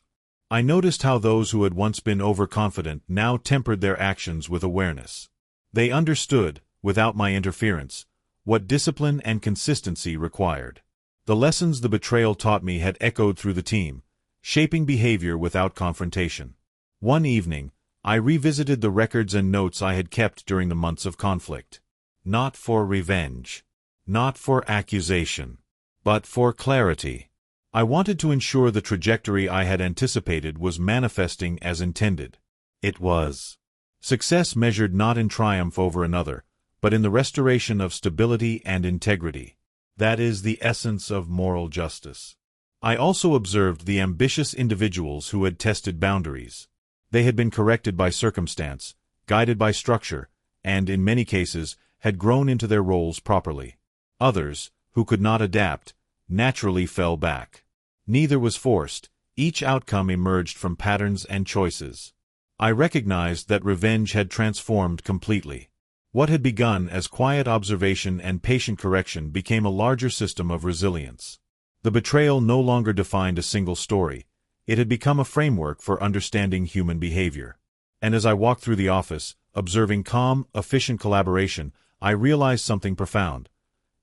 I noticed how those who had once been overconfident now tempered their actions with awareness. They understood, without my interference, what discipline and consistency required. The lessons the betrayal taught me had echoed through the team, shaping behavior without confrontation. One evening, I revisited the records and notes I had kept during the months of conflict. Not for revenge, not for accusation, but for clarity. I wanted to ensure the trajectory I had anticipated was manifesting as intended. It was. Success measured not in triumph over another, but in the restoration of stability and integrity. That is the essence of moral justice. I also observed the ambitious individuals who had tested boundaries. They had been corrected by circumstance, guided by structure, and, in many cases, had grown into their roles properly. Others, who could not adapt, naturally fell back. Neither was forced. Each outcome emerged from patterns and choices. I recognized that revenge had transformed completely. What had begun as quiet observation and patient correction became a larger system of resilience. The betrayal no longer defined a single story. It had become a framework for understanding human behavior. And as I walked through the office, observing calm, efficient collaboration, I realized something profound.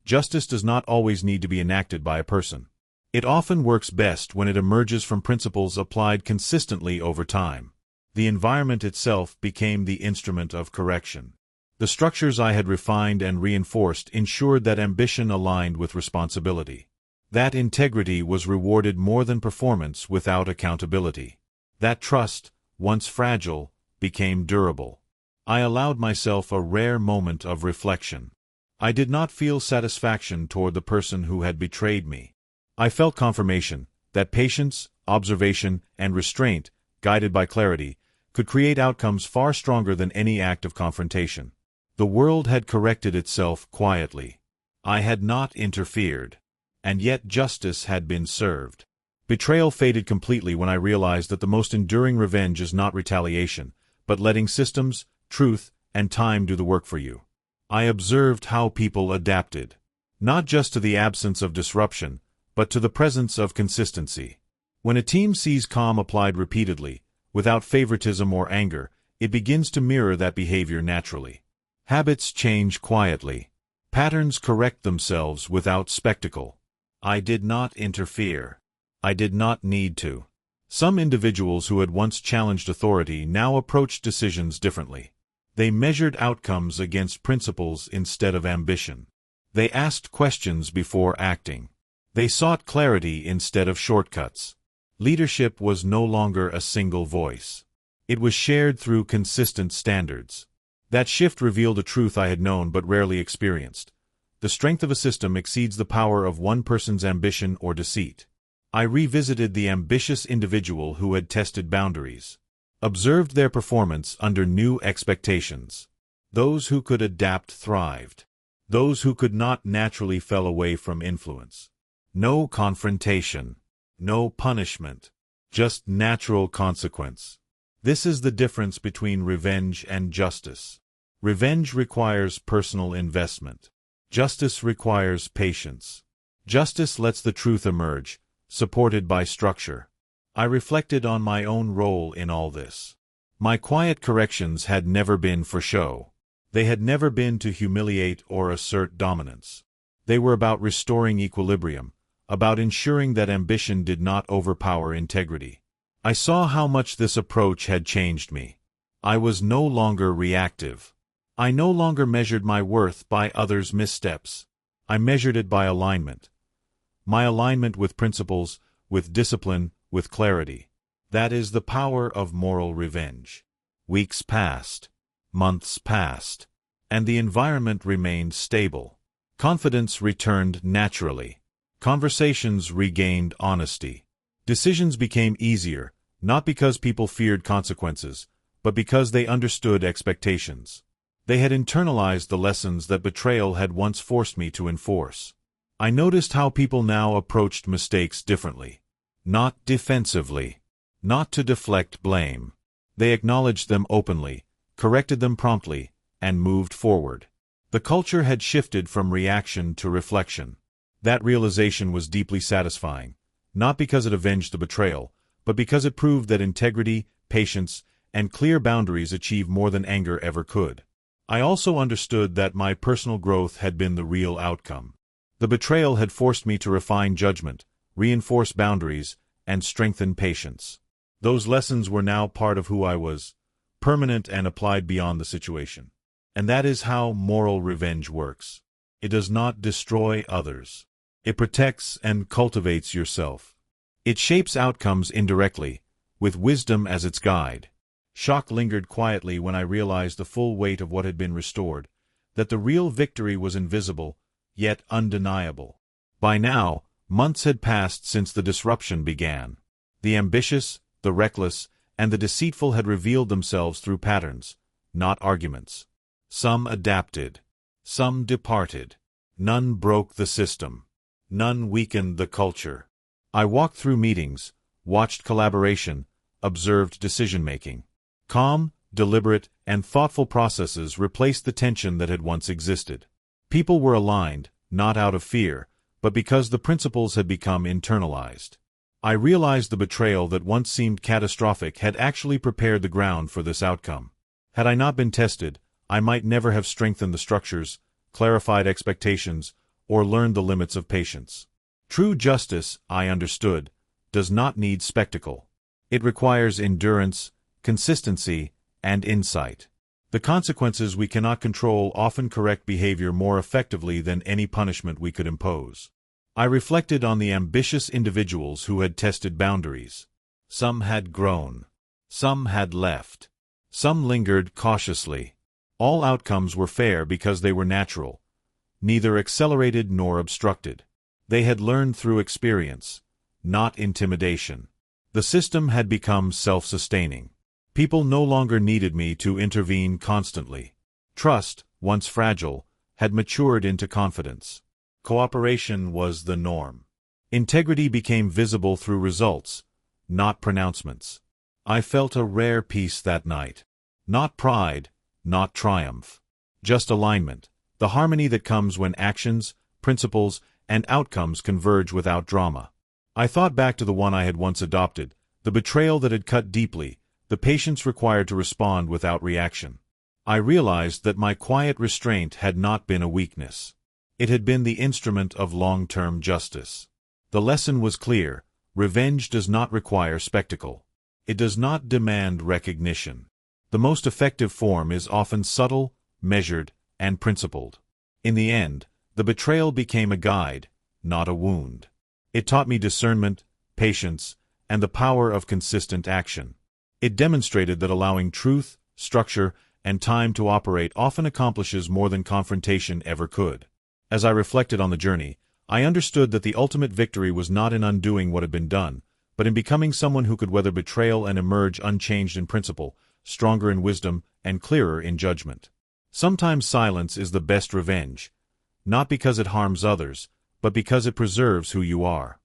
Justice does not always need to be enacted by a person. It often works best when it emerges from principles applied consistently over time. The environment itself became the instrument of correction. The structures I had refined and reinforced ensured that ambition aligned with responsibility. That integrity was rewarded more than performance without accountability. That trust, once fragile, became durable. I allowed myself a rare moment of reflection. I did not feel satisfaction toward the person who had betrayed me. I felt confirmation that patience, observation, and restraint, guided by clarity, could create outcomes far stronger than any act of confrontation. The world had corrected itself quietly. I had not interfered. And yet justice had been served. Betrayal faded completely when I realized that the most enduring revenge is not retaliation, but letting systems, truth, and time do the work for you. I observed how people adapted, not just to the absence of disruption, but to the presence of consistency. When a team sees calm applied repeatedly, without favoritism or anger, it begins to mirror that behavior naturally. Habits change quietly. Patterns correct themselves without spectacle. I did not interfere. I did not need to. Some individuals who had once challenged authority now approached decisions differently. They measured outcomes against principles instead of ambition. They asked questions before acting. They sought clarity instead of shortcuts. Leadership was no longer a single voice. It was shared through consistent standards. That shift revealed a truth I had known but rarely experienced. The strength of a system exceeds the power of one person's ambition or deceit. I revisited the ambitious individual who had tested boundaries. Observed their performance under new expectations. Those who could adapt thrived. Those who could not naturally fell away from influence. No confrontation. No punishment. Just natural consequence. This is the difference between revenge and justice. Revenge requires personal investment. Justice requires patience. Justice lets the truth emerge, supported by structure. I reflected on my own role in all this. My quiet corrections had never been for show. They had never been to humiliate or assert dominance. They were about restoring equilibrium, about ensuring that ambition did not overpower integrity. I saw how much this approach had changed me. I was no longer reactive. I no longer measured my worth by others' missteps. I measured it by alignment. My alignment with principles, with discipline, with clarity. That is the power of moral revenge. Weeks passed. Months passed. And the environment remained stable. Confidence returned naturally. Conversations regained honesty. Decisions became easier, not because people feared consequences, but because they understood expectations. They had internalized the lessons that betrayal had once forced me to enforce. I noticed how people now approached mistakes differently. Not defensively. Not to deflect blame. They acknowledged them openly, corrected them promptly, and moved forward. The culture had shifted from reaction to reflection. That realization was deeply satisfying, not because it avenged the betrayal, but because it proved that integrity, patience, and clear boundaries achieve more than anger ever could. I also understood that my personal growth had been the real outcome. The betrayal had forced me to refine judgment, reinforce boundaries, and strengthen patience. Those lessons were now part of who I was, permanent and applied beyond the situation. And that is how moral revenge works. It does not destroy others. It protects and cultivates yourself. It shapes outcomes indirectly, with wisdom as its guide. Shock lingered quietly when I realized the full weight of what had been restored, that the real victory was invisible, yet undeniable. By now, months had passed since the disruption began. The ambitious, the reckless, and the deceitful had revealed themselves through patterns, not arguments. Some adapted. Some departed. None broke the system. None weakened the culture. I walked through meetings, watched collaboration, observed decision-making. Calm, deliberate, and thoughtful processes replaced the tension that had once existed. People were aligned, not out of fear, but because the principles had become internalized. I realized the betrayal that once seemed catastrophic had actually prepared the ground for this outcome. Had I not been tested, I might never have strengthened the structures, clarified expectations, or learned the limits of patience. True justice, I understood, does not need spectacle. It requires endurance, consistency, and insight. The consequences we cannot control often correct behavior more effectively than any punishment we could impose. I reflected on the ambitious individuals who had tested boundaries. Some had grown. Some had left. Some lingered cautiously. All outcomes were fair because they were natural, neither accelerated nor obstructed. They had learned through experience, not intimidation. The system had become self-sustaining. People no longer needed me to intervene constantly. Trust, once fragile, had matured into confidence. Cooperation was the norm. Integrity became visible through results, not pronouncements. I felt a rare peace that night. Not pride, not triumph. Just alignment, the harmony that comes when actions, principles, and outcomes converge without drama. I thought back to the one I had once adopted, the betrayal that had cut deeply, the patience required to respond without reaction. I realized that my quiet restraint had not been a weakness. It had been the instrument of long-term justice. The lesson was clear: revenge does not require spectacle. It does not demand recognition. The most effective form is often subtle, measured, and principled. In the end, the betrayal became a guide, not a wound. It taught me discernment, patience, and the power of consistent action. It demonstrated that allowing truth, structure, and time to operate often accomplishes more than confrontation ever could. As I reflected on the journey, I understood that the ultimate victory was not in undoing what had been done, but in becoming someone who could weather betrayal and emerge unchanged in principle, stronger in wisdom, and clearer in judgment. Sometimes silence is the best revenge, not because it harms others, but because it preserves who you are.